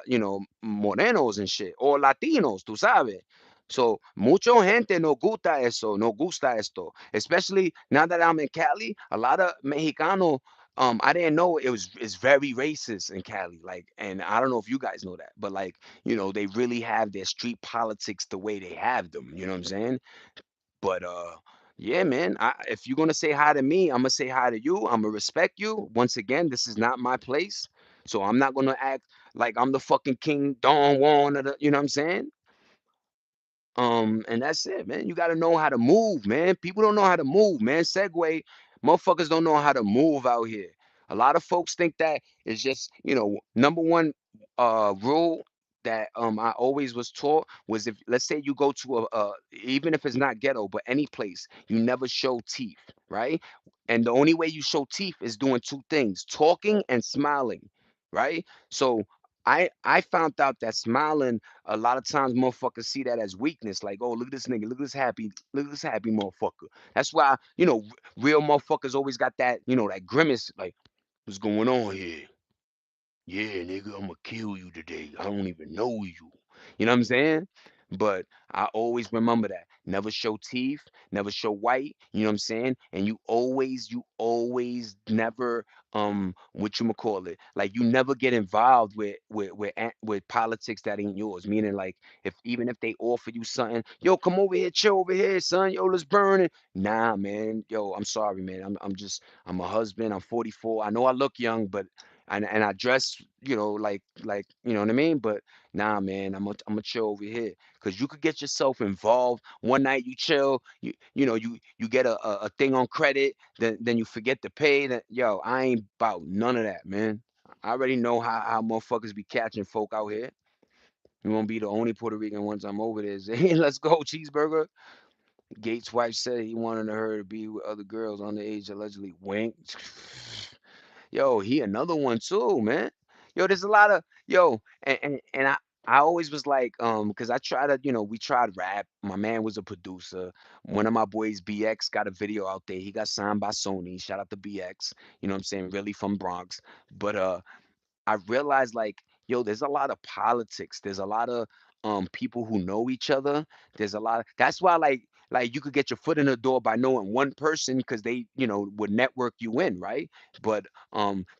morenos and shit or Latinos, tú sabes. So mucha gente no gusta eso, no gusta esto. Especially now that I'm in Cali, a lot of Mexicano I didn't know it's very racist in Cali. Like, and I don't know if you guys know that, but like, they really have their street politics the way they have them. You know what I'm saying? But yeah, man. If you're gonna say hi to me, I'm gonna say hi to you. I'm gonna respect you. Once again, this is not my place, so I'm not gonna act like I'm the fucking King Don Juan of the. You know what I'm saying? And that's it, man. You gotta know how to move, man. People don't know how to move, man. Segway, motherfuckers don't know how to move out here. A lot of folks think that it's just, number one rule that I always was taught was if let's say you go to a even if it's not ghetto, but any place, you never show teeth, right? And the only way you show teeth is doing two things, talking and smiling, right? So I found out that smiling a lot of times motherfuckers see that as weakness. Like, oh, look at this nigga, look at this happy motherfucker. That's why, real motherfuckers always got that, that grimace, like, what's going on here? Yeah, nigga, I'ma kill you today. I don't even know you. You know what I'm saying? But I always remember that. Never show teeth, never show white, you know what I'm saying? And you always never what you call it? Like you never get involved with politics that ain't yours. Meaning like if even if they offer you something, yo, come over here, chill over here, son. Yo, let's burn it. Nah, man. Yo, I'm sorry, man. I'm a husband. I'm 44. I know I look young, but and I dress, like you know what I mean. But nah, man, I'm gonna chill over here because you could get yourself involved. One night you chill, you get a thing on credit, then you forget to pay. That yo, I ain't about none of that, man. I already know how motherfuckers be catching folk out here. You won't be the only Puerto Rican ones I'm over there. Saying, let's go, cheeseburger. Gates' wife said he wanted her to be with other girls underage, allegedly. Wink. Yo, he another one too, man. Yo, there's a lot of and I always was like, because I tried to, we tried rap. My man was a producer. One of my boys, BX, got a video out there. He got signed by Sony. Shout out to BX. You know what I'm saying? Really from Bronx. But I realized like, yo, there's a lot of politics. There's a lot of people who know each other. There's a lot of, that's why like you could get your foot in the door by knowing one person because they, would network you in, right? But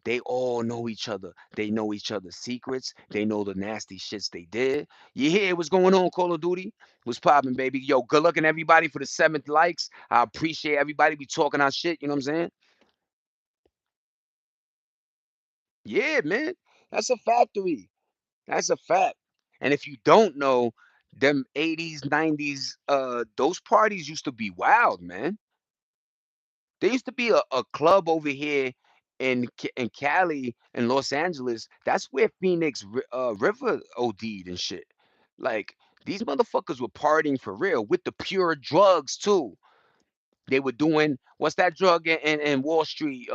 they all know each other. They know each other's secrets. They know the nasty shits they did. You hear what's going on, Call of Duty? What's popping, baby? Yo, good looking everybody for the seventh likes. I appreciate everybody be talking our shit, you know what I'm saying? Yeah, man. That's a factory. That's a fact. And if you don't know, them 80s, 90s, those parties used to be wild, man. There used to be a club over here in Cali in Los Angeles. That's where Phoenix River OD'd and shit. Like these motherfuckers were partying for real with the pure drugs too. They were doing what's that drug in Wall Street?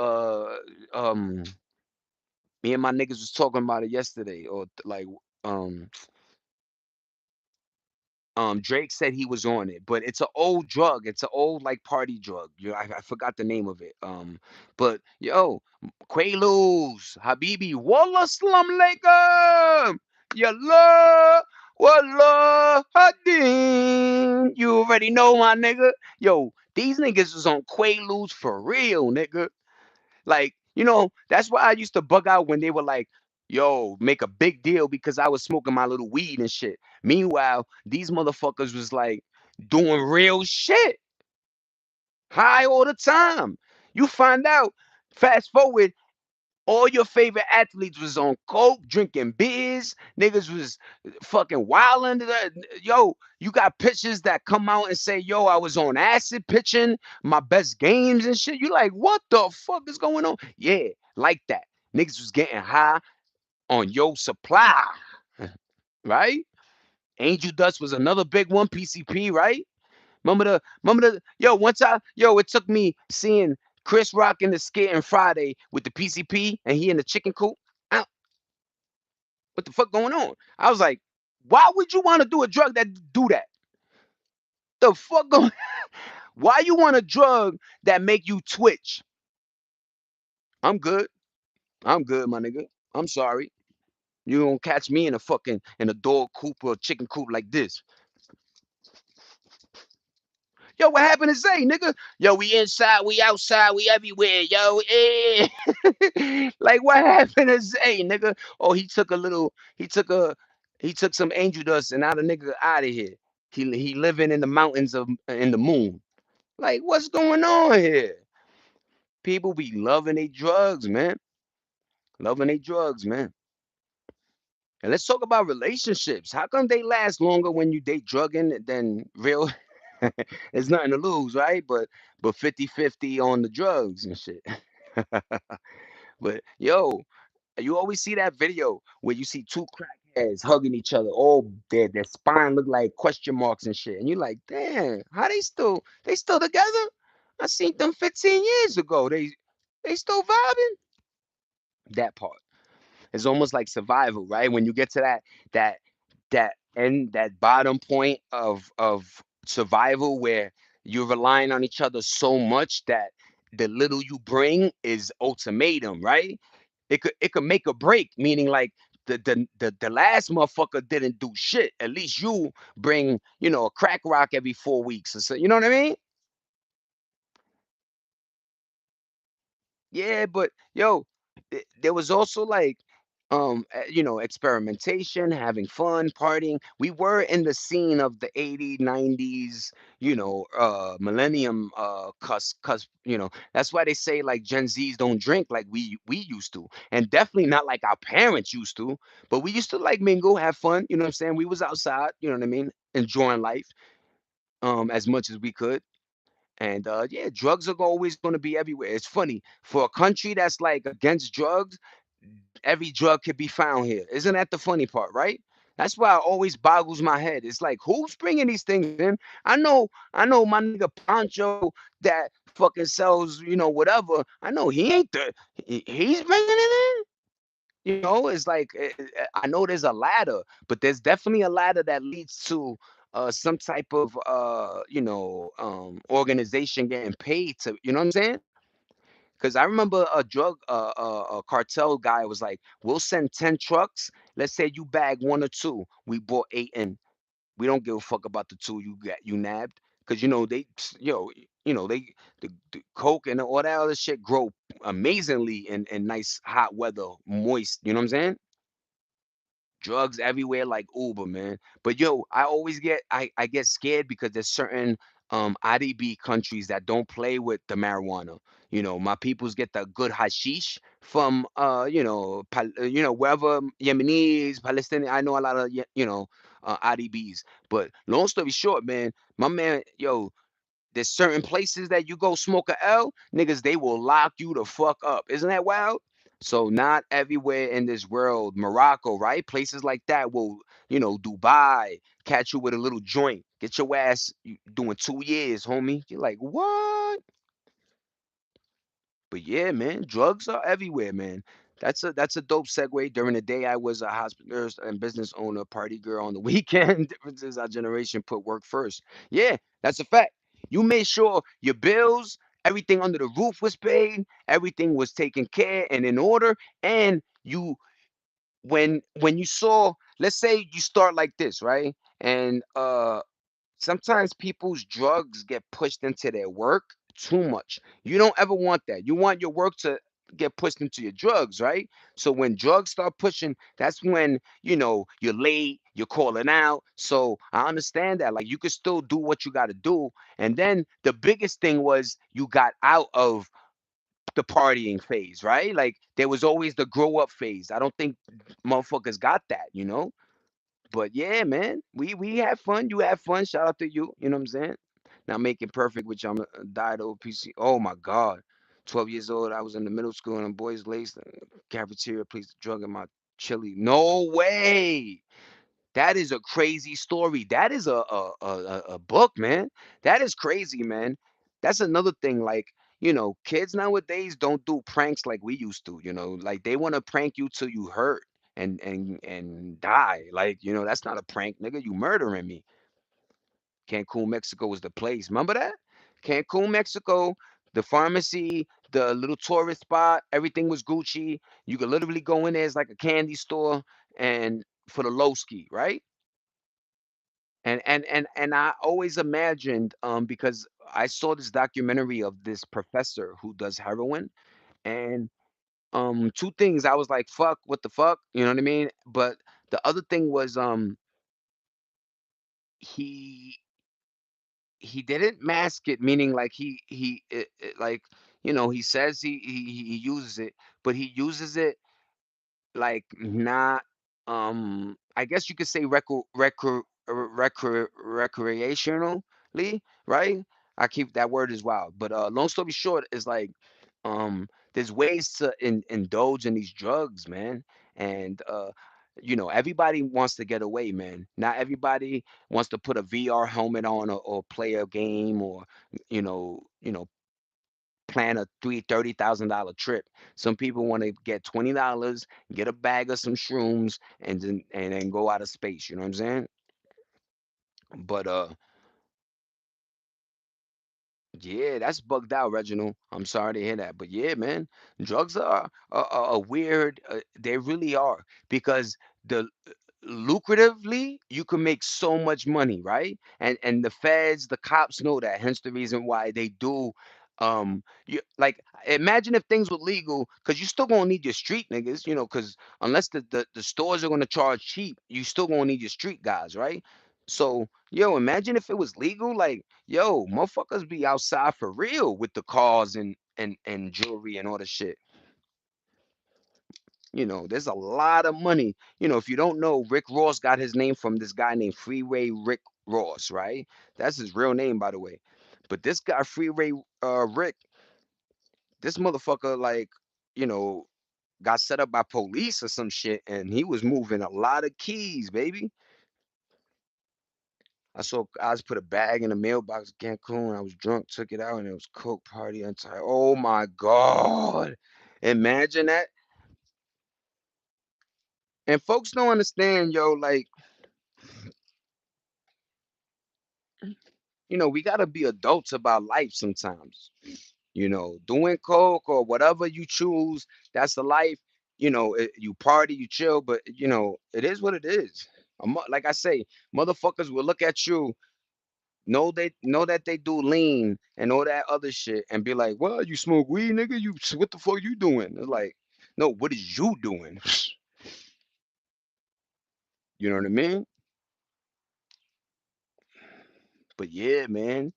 Me and my niggas was talking about it yesterday, or like um Drake said he was on it, but it's an old drug. It's an old like party drug. I forgot the name of it. But yo, Quaaludes, Habibi, Wallah Slum Alaikum, Yallah, Wallah Hadin. You already know my nigga. Yo, these niggas is on Quaaludes for real, nigga. Like, that's why I used to bug out when they were like, yo, make a big deal because I was smoking my little weed and shit. Meanwhile, these motherfuckers was like doing real shit, high all the time. You find out, fast forward, All your favorite athletes was on coke, drinking beers. Niggas was fucking wilding. Yo, you got pitchers that come out and say, "Yo, I was on acid pitching my best games and shit." You like, what the fuck is going on? Yeah, like that. Niggas was getting high on yo supply, right? Angel Dust was another big one. PCP, right? Remember the yo, once it took me seeing Chris Rock in the skit on Friday with the PCP and he in the chicken coop. I, what the fuck going on? I was like, why would you want to do a drug that do that? The fuck going? Why you want a drug that make you twitch? I'm good. I'm good, my nigga. I'm sorry. You don't catch me in a fucking in a dog coop or a chicken coop like this. Yo, what happened to Zay, nigga? Yo, we inside, we outside, we everywhere, yo. Like, what happened to Zay, nigga? Oh, he took some angel dust and now the nigga out of here. He living in the mountains of in the moon. Like, what's going on here? People be loving their drugs, man. Loving their drugs, man. And let's talk about relationships. How come they last longer when you date drugging than real? There's nothing to lose, right? But 50-50 on the drugs and shit. But yo, you always see that video where you see two crackheads hugging each other, all their spine look like question marks and shit. And you're like, damn, how they still together? I seen them 15 years ago. They still vibing? That part. It's almost like survival, right? When you get to that that bottom point of survival where you're relying on each other so much that the little you bring is ultimatum, right? It could make or break, meaning like the last motherfucker didn't do shit. At least you bring, a crack rock every 4 weeks or so. You know what I mean? Yeah, but yo, there was also like, experimentation, having fun, partying. We were in the scene of the 80s, 90s, millennium cusp. That's why they say like Gen Zs don't drink like we used to, and definitely not like our parents used to. But we used to like mingle, have fun. You know what I'm saying? We was outside. You know what I mean? Enjoying life as much as we could. And yeah, drugs are always going to be everywhere. It's funny for a country that's like against drugs, every drug could be found here. Isn't that the funny part, right? That's why it always boggles my head. It's like who's bringing these things in? I know my nigga Pancho that fucking sells, whatever. I know he ain't he's bringing it in. It's like I know there's a ladder, but there's definitely a ladder that leads to some type of organization getting paid to, you know what I'm saying? Because I remember a cartel guy was like, "We'll send 10 trucks. Let's say you bag one or two. We bought eight in. We don't give a fuck about the two you nabbed, because they, the coke and all that other shit grow amazingly in nice hot weather, moist. You know what I'm saying? Drugs everywhere like Uber, man. But yo, I get scared because there's certain IDB countries that don't play with the marijuana. My peoples get the good hashish from wherever Yemenis, Palestinian. I know a lot of IDBs. But long story short, man, my man, yo, there's certain places that you go smoke a L, niggas, they will lock you the fuck up. Isn't that wild? So not everywhere in this world, Morocco, right? Places like that will, Dubai, catch you with a little joint, get your ass doing 2 years, homie. You're like, what? But yeah, man, drugs are everywhere, man. That's a dope segue. During the day, I was a hospital nurse and business owner, party girl on the weekend. Difference is our generation put work first. Yeah, that's a fact. You made sure your bills, everything under the roof was paid, everything was taken care and in order, and when you saw, let's say you start like this, right? And sometimes people's drugs get pushed into their work too much. You don't ever want that. You want your work to get pushed into your drugs, right? So when drugs start pushing, that's when, you're late, you're calling out. So I understand that. Like you could still do what you got to do. And then the biggest thing was you got out of the partying phase, right? Like there was always the grow up phase. I don't think motherfuckers got that, you know. But yeah, man, we had fun. You had fun. Shout out to you. You know what I'm saying? Not making perfect, which I'm a died old PC. Oh my God, 12 years old. I was in the middle school and boys laced cafeteria placed a drug in my chili. No way. That is a crazy story. That is a book, man. That is crazy, man. That's another thing. Like, kids nowadays don't do pranks like we used to. Like they want to prank you till you hurt and die. Like, that's not a prank, nigga. You murdering me. Cancun, Mexico was the place. Remember that? Cancun, Mexico, the pharmacy, the little tourist spot, everything was Gucci. You could literally go in there, it's like a candy store and for the low ski, right? And I always imagined, because I saw this documentary of this professor who does heroin, and two things I was like, fuck, what the fuck? You know what I mean? But the other thing was, he he didn't mask it, meaning like like, he says he uses it, but he uses it like not, I guess you could say recreationally, right? I keep that word as well. But long story short is like, there's ways to indulge in these drugs, man. And everybody wants to get away, man. Not everybody wants to put a VR helmet on, or play a game, or plan a $30,000 trip. Some people want to get $20, get a bag of some shrooms, and then go out of space. You know what I'm saying? But yeah, that's bugged out, Reginald. I'm sorry to hear that, but yeah, man, drugs are weird. They really are, because the lucratively you can make so much money, right? And the feds, the cops know that. Hence the reason why they do. You like, imagine if things were legal, because you still gonna need your street niggas, because unless the stores are gonna charge cheap, you still gonna need your street guys, right? So, yo, imagine if it was legal, like, yo, motherfuckers be outside for real with the cars and jewelry and all the shit. There's a lot of money. If you don't know, Rick Ross got his name from this guy named Freeway Rick Ross, right? That's his real name, by the way. But this guy, Freeway Rick, this motherfucker, like, you know, got set up by police or some shit, and he was moving a lot of keys, baby. I just put a bag in the mailbox in Cancun. I was drunk, took it out, and it was coke party entire. Oh my God. Imagine that. And folks don't understand, yo, like, we gotta be adults about life sometimes. Doing coke or whatever you choose, that's the life. You party, you chill, but it is what it is. Like I say, motherfuckers will look at you, know that they do lean and all that other shit, and be like, "Well, you smoke weed, nigga? What the fuck you doing?" It's like, no, what is you doing? You know what I mean? But yeah, man.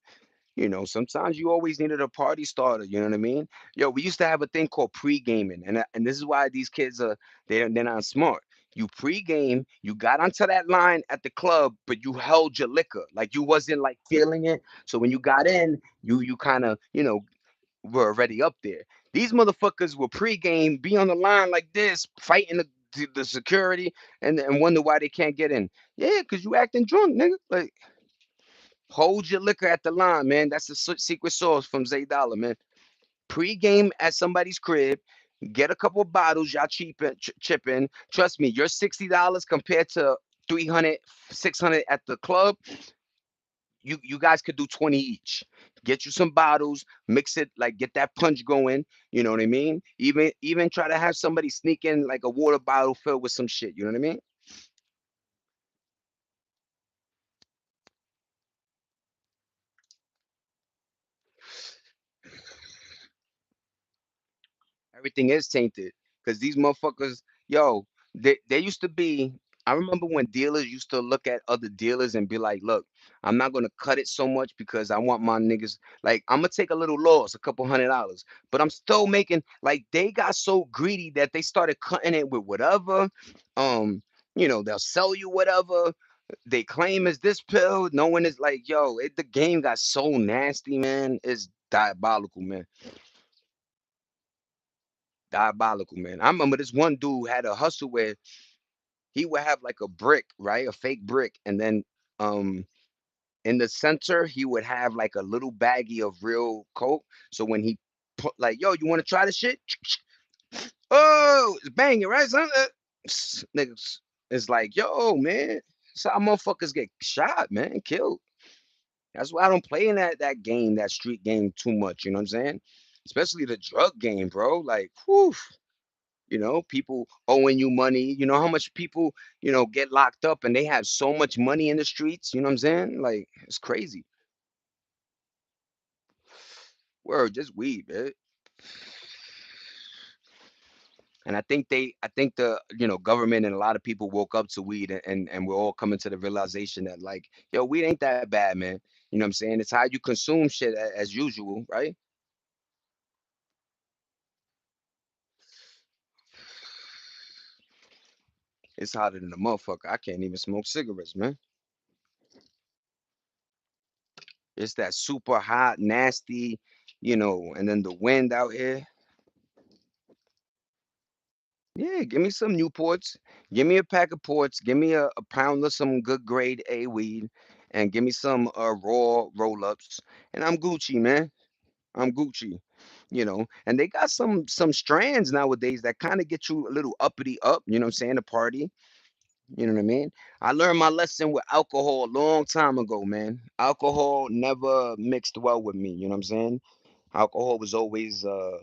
Sometimes you always needed a party starter. You know what I mean? Yo, we used to have a thing called pre-gaming, and this is why these kids are they're not smart. You pre-game, you got onto that line at the club, but you held your liquor, like you wasn't like feeling it. So when you got in, you kind of were already up there. These motherfuckers will pre-game, be on the line like this, fighting the security, and wonder why they can't get in. Yeah, cause you acting drunk, nigga. Like, hold your liquor at the line, man. That's the secret sauce from Zay Dollar, man. Pre-game at somebody's crib, get a couple bottles, y'all chip in. Trust me, your $60 compared to 300, 600 at the club, you guys could do 20 each. Get you some bottles, mix it, like get that punch going. You know what I mean? Even try to have somebody sneak in like a water bottle filled with some shit. You know what I mean? Everything is tainted because these motherfuckers, yo, they used to be. I remember when dealers used to look at other dealers and be like, look, I'm not gonna cut it so much because I want my niggas like I'm gonna take a little loss, a couple $100, but I'm still making like they got so greedy that they started cutting it with whatever. Um, they'll sell you whatever they claim is this pill. No one is like, yo, the game got so nasty, man. It's diabolical, man. Diabolical, man. I remember this one dude had a hustle where he would have like a brick, right? A fake brick. And then um in the center, he would have like a little baggie of real coke. So when he put like, yo, you want to try the shit? Oh, it's banging, right, son? Niggas, it's like, yo, man, that's how motherfuckers get shot, man, killed. That's why I don't play in that game, that street game too much. You know what I'm saying? Especially the drug game, bro. Like, whew. People owing you money. You know how much people, get locked up and they have so much money in the streets. You know what I'm saying? Like, it's crazy. Word, just weed, man. And I think the government and a lot of people woke up to weed and we're all coming to the realization that like, yo, weed ain't that bad, man. You know what I'm saying? It's how you consume shit as usual, right? It's hotter than a motherfucker. I can't even smoke cigarettes, man. It's that super hot, nasty, and then the wind out here. Yeah, give me some Newports. Give me a pack of ports. Give me a pound of some good grade A weed, and give me some raw roll ups, and I'm Gucci, man. I'm Gucci. And they got some strands nowadays that kind of get you a little uppity up. You know what I'm saying? To party. You know what I mean? I learned my lesson with alcohol a long time ago, man. Alcohol never mixed well with me. You know what I'm saying? Alcohol was always I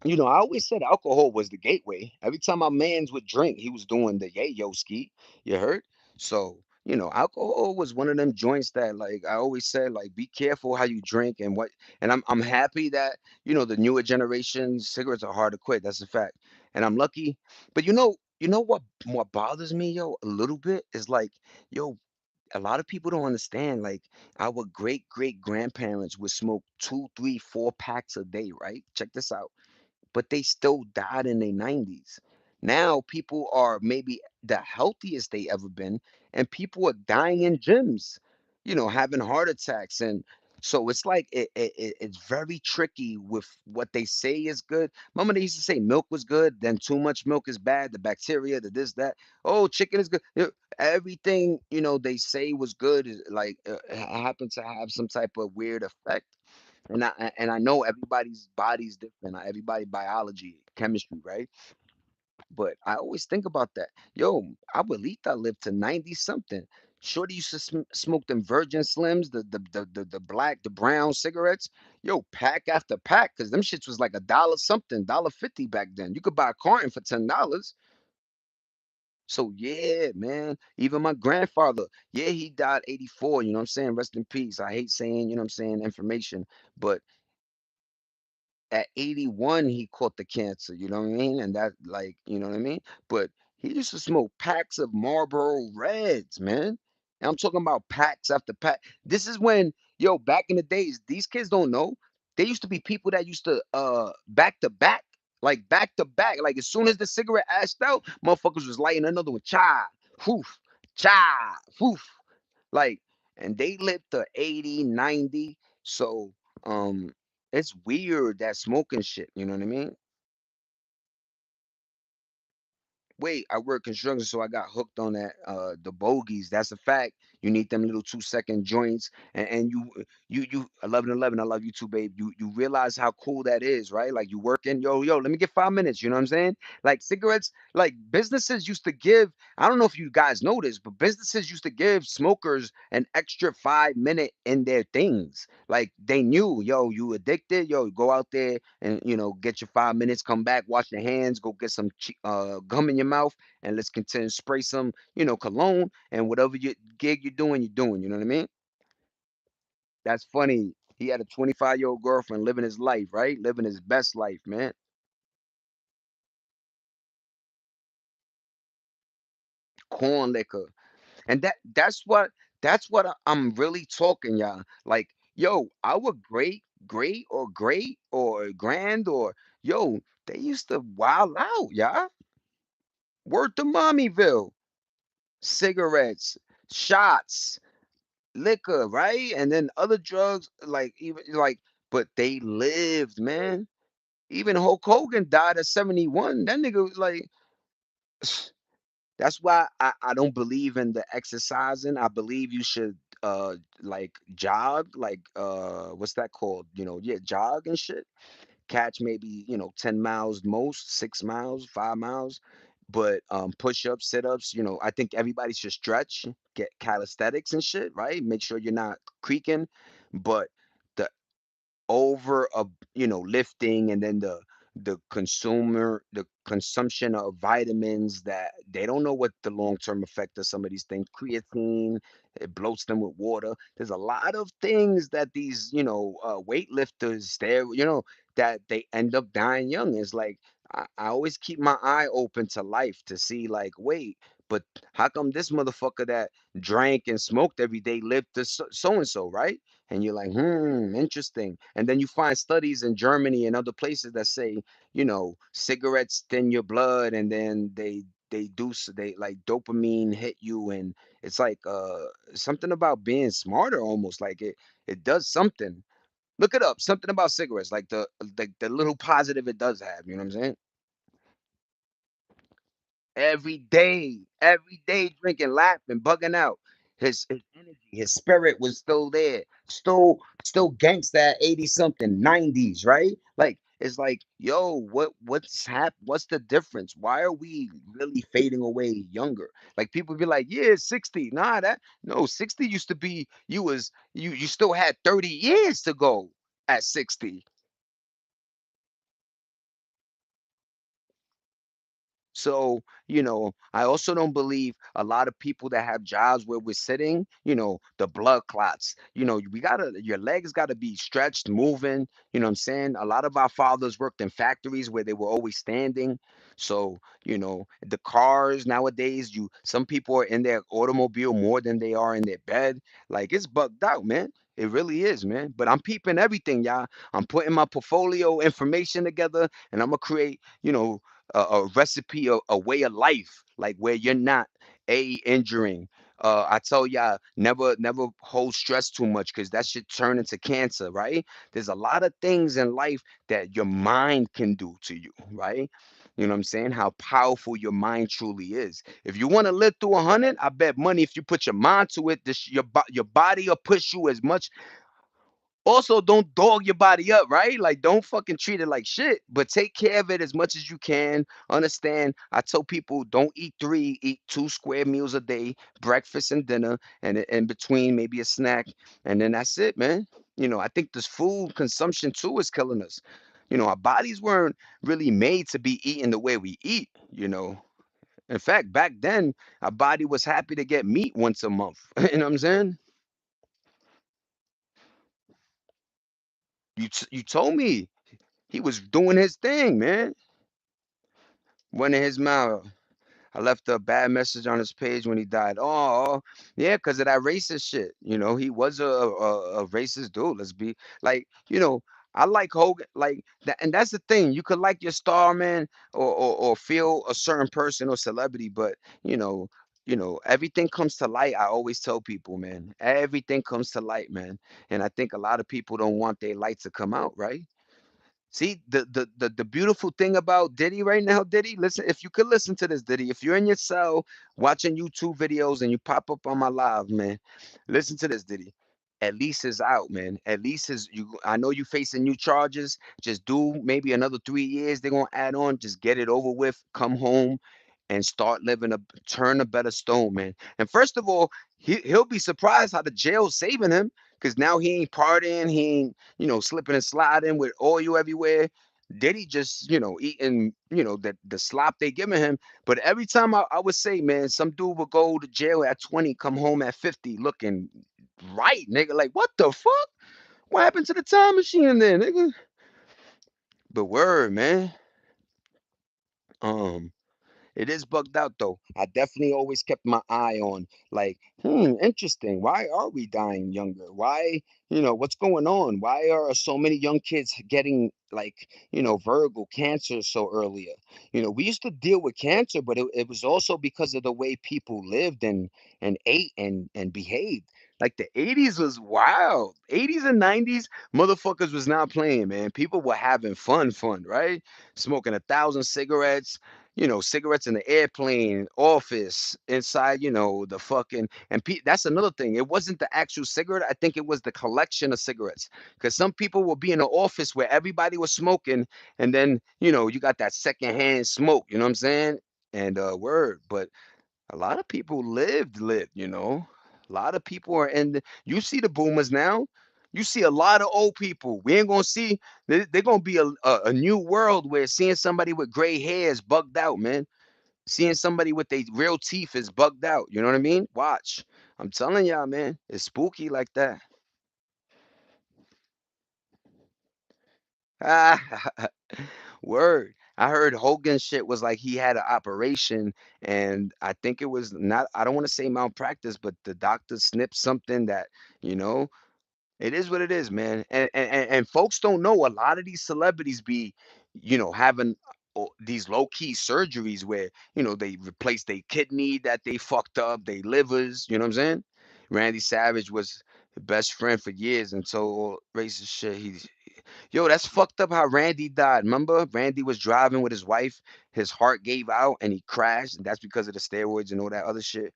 always said alcohol was the gateway. Every time my mans would drink, he was doing the yayo ski. You heard? So, alcohol was one of them joints that like I always said, like, be careful how you drink and what and I'm happy that, the newer generation cigarettes are hard to quit. That's a fact. And I'm lucky. But what bothers me, yo, a little bit is like, yo, a lot of people don't understand. Like our great grandparents would smoke two, three, 4 packs a day, right? Check this out, but they still died in their 90s. Now people are maybe the healthiest they ever been, and people are dying in gyms, having heart attacks. And so it's like it's very tricky with what they say is good. Mama, they used to say milk was good, then too much milk is bad, the bacteria, the this, that. Oh, chicken is good. Everything, they say was good is like happened to have some type of weird effect. And I know everybody's body's different, everybody biology, chemistry, right? But I always think about that. Yo, Abuelita lived to 90 something. Shorty used to smoke them Virgin Slims, the black, the brown cigarettes. Yo, pack after pack, because them shits was like a dollar something, $1.50 back then. You could buy a carton for $10. So yeah, man. Even my grandfather, yeah, he died 84. You know what I'm saying? Rest in peace. I hate saying, you know what I'm saying, information, but at 81 he caught the cancer, you know what I mean? And that like, you know what I mean? But he used to smoke packs of Marlboro Reds, man. And I'm talking about packs after pack. This is when, yo, back in the days, these kids don't know. There used to be people that used to back to back, like back to back. Like as soon as the cigarette ashed out, motherfuckers was lighting another one. Cha, whoof, cha, whoof. Like, and they lived to 80, 90. So it's weird that smoking shit, you know what I mean? Wait, I work construction, so I got hooked on that the bogeys. That's a fact. You need them little 2-second joints, and you 11 11. I love you too, babe. You realize how cool that is, right? Like you working, yo, let me get 5 minutes. You know what I'm saying? Like cigarettes, like businesses used to give. I don't know if you guys know this, but businesses used to give smokers an extra 5 minute in their things. Like they knew, yo, you addicted, yo, go out there and get your 5 minutes, come back, wash your hands, go get some gum in your mouth, and let's continue to spray some cologne and whatever gig you're doing. You know what I mean? That's funny. He had a 25-year-old girlfriend living his life, right? Living his best life, man. corn liquor. And that's what I'm really talking, y'all. Like, yo, our great or great or grand or yo, they used to wild out, y'all. Word to Mommyville. Cigarettes, shots, liquor, right? And then other drugs, like even like, but they lived, man. Even Hulk Hogan died at 71. That nigga was like, that's why I don't believe in the exercising. I believe you should like jog, like what's that called? Yeah, jog and shit. Catch maybe, 10 miles most, 6 miles, 5 miles. But push-ups, sit-ups, I think everybody should stretch, get calisthenics and shit, right? Make sure you're not creaking. But the over lifting, and then the consumption of vitamins that they don't know what the long-term effect of some of these things. Creatine, it bloats them with water. There's a lot of things that these weightlifters there, that they end up dying young. Is like, I always keep my eye open to life to see, like, wait, but how come this motherfucker that drank and smoked every day lived to so and so, right? And you're like, interesting. And then you find studies in Germany and other places that say, cigarettes thin your blood, and then they like dopamine hit you, and it's like something about being smarter, almost like it does something. Look it up, something about cigarettes, like the little positive it does have. You know what I'm saying? Every day drinking, laughing, bugging out. His energy, his spirit was still there, still gangsta at 80 something, 90s, right? Like, it's like, yo, what's the difference? Why are we really fading away younger? Like, people be like, yeah, 60. Nah, that no, 60 used to be you still had 30 years to go at 60. So, I also don't believe a lot of people that have jobs where we're sitting, the blood clots. Your legs gotta be stretched, moving. You know what I'm saying? A lot of our fathers worked in factories where they were always standing. So, the cars nowadays, some people are in their automobile more than they are in their bed. Like, it's bugged out, man. It really is, man. But I'm peeping everything, y'all. I'm putting my portfolio information together, and I'm gonna create, a recipe, a way of life, like where you're not injuring. I tell y'all, never hold stress too much, because that should turn into cancer, right? There's a lot of things in life that your mind can do to you, right? You know what I'm saying? How powerful your mind truly is. If you want to live through 100, I bet money, if you put your mind to it, your body will push you as much. Also, don't dog your body up, right? Like, don't fucking treat it like shit, but take care of it as much as you can. Understand? I tell people, don't eat three, eat two square meals a day, breakfast and dinner, and in between maybe a snack, and then that's it, man. I think this food consumption too is killing us. Our bodies weren't really made to be eating the way we eat. In fact, back then, our body was happy to get meat once a month. You know what I'm saying? You told me he was doing his thing, man. Went in his mouth. I left a bad message on his page when he died. Oh, yeah, because of that racist shit. He was a racist dude. Let's be like, I like Hogan, like that, and that's the thing. You could like your star, man, or feel a certain person or celebrity, but everything comes to light. I always tell people, man, everything comes to light, man. And I think a lot of people don't want their light to come out, right? See, the beautiful thing about Diddy right now, Diddy, listen, if you could listen to this, Diddy, if you're in your cell watching YouTube videos and you pop up on my live, man, listen to this, Diddy. At least is out, man. At least is you. I know you facing new charges. Just do maybe another 3 years. They're gonna add on. Just get it over with. Come home and start living turn a better stone, man. And first of all, he'll be surprised how the jail's saving him, because now he ain't partying, he ain't slipping and sliding with oil everywhere. Diddy just eating the slop they giving him. But every time I would say, man, some dude would go to jail at 20, come home at 50, looking right, nigga. Like, what the fuck? What happened to the time machine then, nigga? But word, man. Um, It is bugged out though. I definitely always kept my eye on, like, interesting. Why are we dying younger? Why, what's going on? Why are so many young kids getting like, vertical cancer so earlier? We used to deal with cancer, but it was also because of the way people lived and ate and behaved. Like the 80s was wild. 80s and 90s, motherfuckers was not playing, man. People were having fun, right? Smoking 1,000 cigarettes, cigarettes in the airplane, office, inside, the fucking, and that's another thing. It wasn't the actual cigarette. I think it was the collection of cigarettes. Because some people will be in an office where everybody was smoking, and then, you got that secondhand smoke, you know what I'm saying? And word, but a lot of people lived. A lot of people are in you see the boomers now. You see a lot of old people. We ain't gonna see they're gonna be a new world where seeing somebody with gray hair is bugged out, man. Seeing somebody with their real teeth is bugged out. You know what I mean? Watch. I'm telling y'all, man, it's spooky like that. Word. I heard Hogan shit was like he had an operation, and I think it was not, I don't want to say malpractice, but the doctor snipped something that, you know, it is what it is, man. And folks don't know a lot of these celebrities be, having these low key surgeries where, they replace their kidney that they fucked up, they livers, you know what I'm saying? Randy Savage was his best friend for years until all racist shit. Yo, that's fucked up how Randy died. Remember, Randy was driving with his wife, his heart gave out and he crashed, and that's because of the steroids and all that other shit.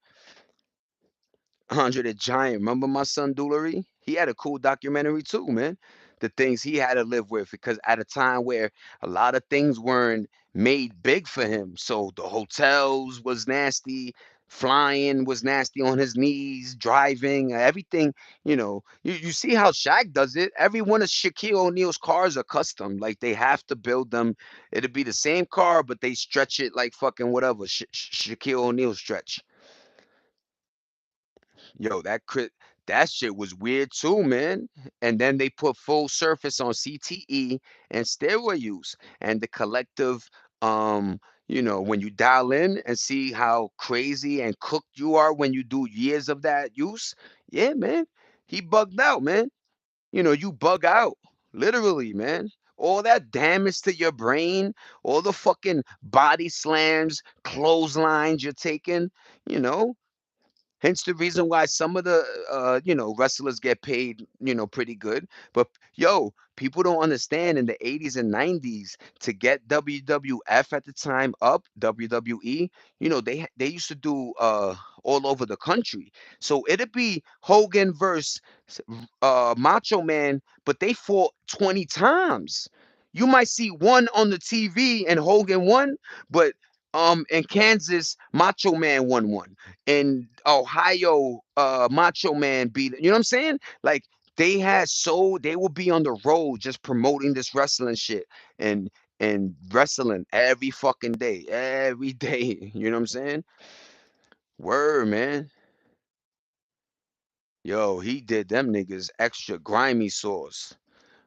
Andre the Giant. Remember my son Doolery? He had a cool documentary too, man. The things he had to live with because at a time where a lot of things weren't made big for him. So the hotels was nasty, flying was nasty on his knees, driving, everything, You see how Shaq does it. Every one of Shaquille O'Neal's cars are custom. Like they have to build them. It'll be the same car, but they stretch it like fucking whatever. Shaquille O'Neal stretch. Yo, that shit was weird too, man. And then they put full surface on CTE and steroid use and the collective when you dial in and see how crazy and cooked you are when you do years of that use. Yeah, man. He bugged out, man. You bug out. Literally, man. All that damage to your brain, all the fucking body slams, clotheslines you're taking, you know, hence the reason why some of the wrestlers get paid, pretty good. But yo, people don't understand in the 80s and 90s to get WWF at the time up, WWE, they used to do all over the country. So it'd be Hogan versus Macho Man, but they fought 20 times. You might see one on the TV and Hogan won, but in Kansas, Macho Man won one. In Ohio, Macho Man beat. You know what I'm saying? Like they will be on the road just promoting this wrestling shit and wrestling every fucking day, every day. You know what I'm saying? Word, man. Yo, he did them niggas extra grimy sauce.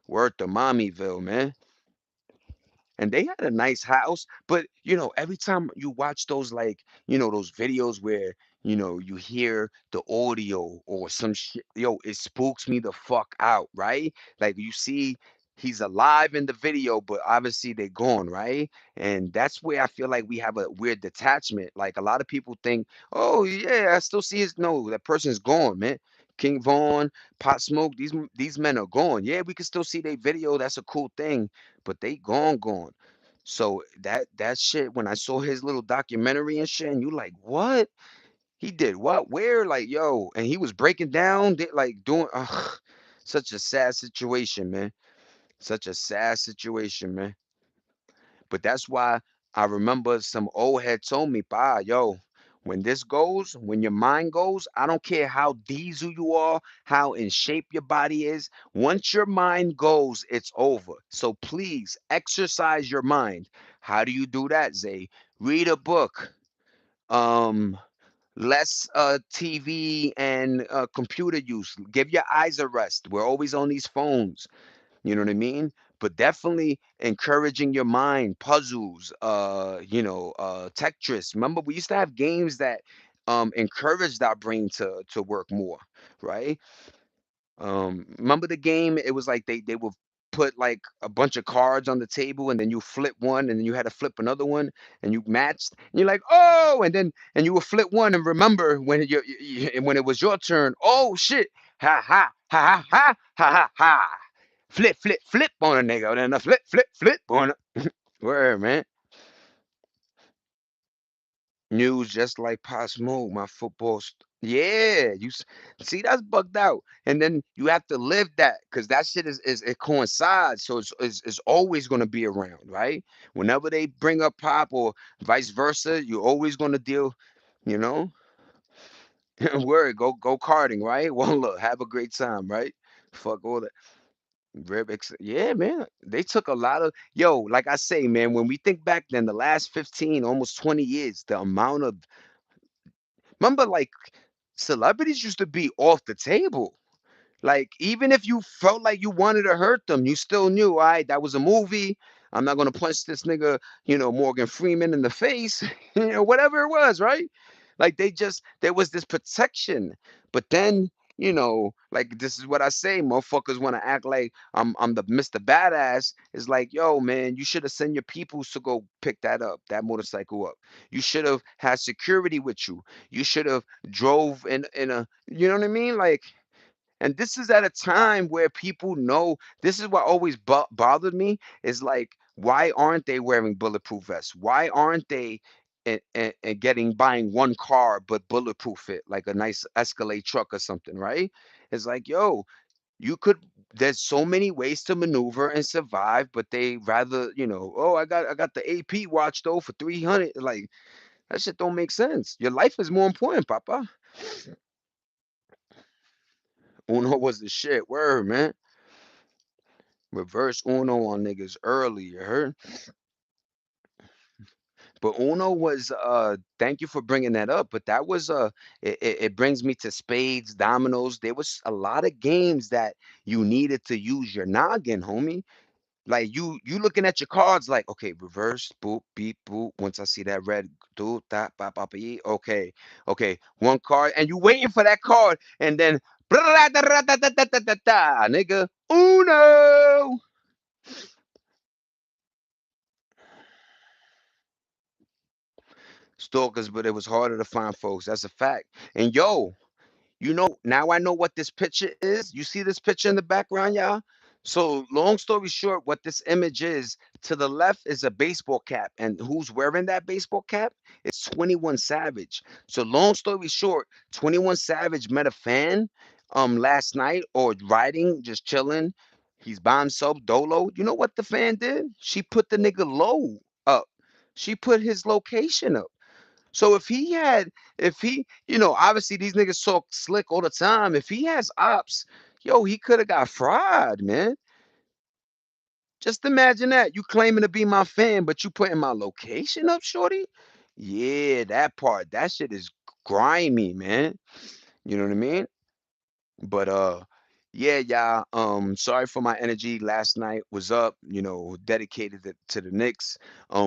Word to Mommyville, man. And they had a nice house. But every time you watch those those videos where you hear the audio or some shit, yo, it spooks me the fuck out, right? Like you see he's alive in the video, but obviously they're gone, right? And that's where I feel like we have a weird detachment. Like a lot of people think, oh yeah, I still see his, no, that person's gone, man. King Vaughn, Pot Smoke, these men are gone. Yeah, we can still see their video. That's a cool thing, but they gone. So that shit, when I saw his little documentary and shit, and you like, what? He did what? Where? Like, yo, and he was breaking down, like doing such a sad situation, man. Such a sad situation, man. But that's why I remember some old head told me, "Pa, yo, when this goes, when your mind goes, I don't care how diesel you are, how in shape your body is. Once your mind goes, it's over. So please exercise your mind. How do you do that, Zay? Read a book. Um, less TV and computer use. Give your eyes a rest. We're always on these phones. You know what I mean? but definitely encouraging your mind, puzzles, Tetris. Remember, we used to have games that encouraged our brain to work more, right? Remember the game? It was like they would put like a bunch of cards on the table, and then you flip one, and then you had to flip another one, and you matched. And you're like, oh, and you would flip one, and remember when when it was your turn. Oh shit! Ha ha ha ha ha ha ha ha! Flip flip flip on a nigga, and then a flip flip flip on a word, man. News just like Pop Smoke, my yeah, see that's bugged out, and then you have to live that because that shit is it coincides, so it's always gonna be around, right? Whenever they bring up Pop or vice versa, you're always gonna deal, you know. Word, go karting, right? Well, look, have a great time, right? Fuck all that. Yeah, man. They took a lot of like I say, man, when we think back then, the last 15, almost 20 years, the amount of remember like celebrities used to be off the table. Like, even if you felt like you wanted to hurt them, you still knew, all right, that was a movie. I'm not gonna punch this nigga, Morgan Freeman in the face, whatever it was, right? Like there was this protection. But then, like this is what I say, motherfuckers want to act like I'm the Mr. Badass. It's like, yo, man, you should have sent your peoples to go pick that motorcycle up. You should have had security with you. You should have drove in a, you know what I mean? Like, and this is at a time where people know this is what always bothered me is like, why aren't they wearing bulletproof vests? Why aren't they getting buying one car but bulletproof it like a nice Escalade truck or something, right? It's like, yo, you could. There's so many ways to maneuver and survive, but they rather, oh, I got the AP watch though for 300. Like that shit don't make sense. Your life is more important, Papa. Uno was the shit. Word, man. Reverse Uno on niggas early, you heard? But Uno was thank you for bringing that up, but that was it brings me to spades, dominoes. There was a lot of games that you needed to use your noggin, homie. Like you looking at your cards like, okay, reverse, boop, beep, boop. Once I see that red, do that, ba ba ba, okay, okay, one card, and you waiting for that card, and then nigga, Uno. Stalkers, but it was harder to find folks. That's a fact. And yo, now I know what this picture is. You see this picture in the background, y'all? So, long story short, what this image is, to the left is a baseball cap. And who's wearing that baseball cap? It's 21 Savage. So, long story short, 21 Savage met a fan last night or riding, just chilling. He's by himself, dolo. You know what the fan did? She put the nigga low up. She put his location up. So if he, obviously these niggas talk slick all the time. If he has ops, yo, he could have got fried, man. Just imagine that. You claiming to be my fan, but you putting my location up, shorty? Yeah, that part. That shit is grimy, man. You know what I mean? But yeah, y'all. Sorry for my energy. Last night was up, dedicated to the Knicks.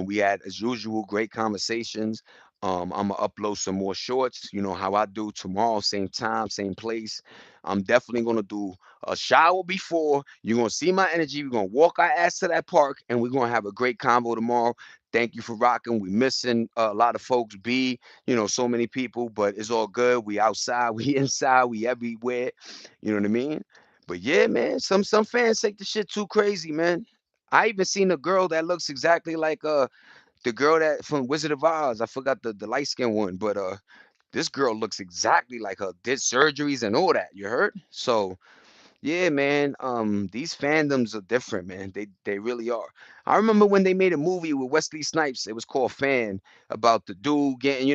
We had as usual great conversations. I'm gonna upload some more shorts, how I do tomorrow, same time, same place. I'm definitely gonna do a shower before. You're gonna see my energy. We're gonna walk our ass to that park and we're gonna have a great convo tomorrow. Thank you for rocking. We missing a lot of folks. So many people, but it's all good. We outside, we inside, we everywhere. You know what I mean? But yeah, man, some fans take the shit too crazy, man. I even seen a girl that looks exactly like the girl that from Wizard of Oz. I forgot the light skinned one, but this girl looks exactly like her. Did surgeries and all that. You heard? So yeah, man. These fandoms are different, man. They really are. I remember when they made a movie with Wesley Snipes. It was called Fan, about the dude getting,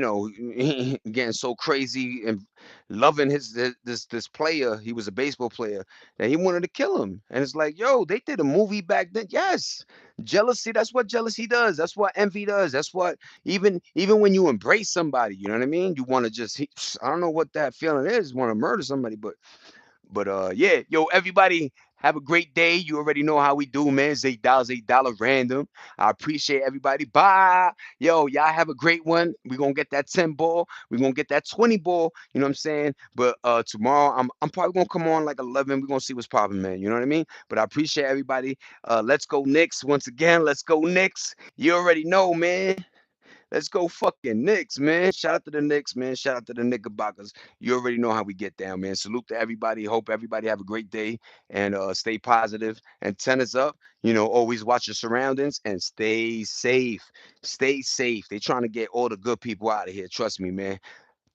getting so crazy and loving this player. He was a baseball player that he wanted to kill him. And it's like, yo, they did a movie back then. Yes, jealousy. That's what jealousy does. That's what envy does. That's what even when you embrace somebody, you know what I mean. You want to just, I don't know what that feeling is. Want to murder somebody, but yeah, yo, everybody Have a great day. You already know how we do, man. It's $8, random. I appreciate everybody. Bye. Yo, y'all have a great one. We're gonna get that 10 ball. We're gonna get that 20 ball. You know what I'm saying? But tomorrow I'm probably gonna come on like 11. We're gonna see what's popping, man. You know what I mean? But I appreciate everybody. Let's go Knicks once again. Let's go Knicks. You already know, man. Let's go fucking Knicks, man. Shout out to the Knicks, man. Shout out to the Knickerbockers. You already know how we get down, man. Salute to everybody. Hope everybody have a great day and stay positive and tennis up. You know, always watch your surroundings and stay safe. Stay safe. They trying to get all the good people out of here. Trust me, man.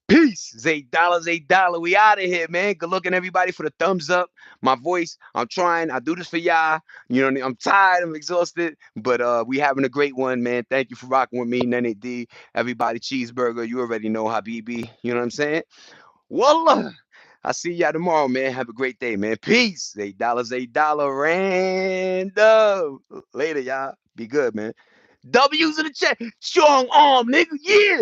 Peace. It's $8, $8. We out of here, man. Good looking, everybody, for the thumbs up. My voice, I'm trying. I do this for y'all. You know what I mean? I'm tired. I'm exhausted. But we having a great one, man. Thank you for rocking with me, Nene D. Everybody, Cheeseburger. You already know Habibi. You know what I'm saying? Wallah. I'll see y'all tomorrow, man. Have a great day, man. Peace. $8, $8. Random. Later, y'all. Be good, man. W's in the chat. Strong arm, nigga. Yeah.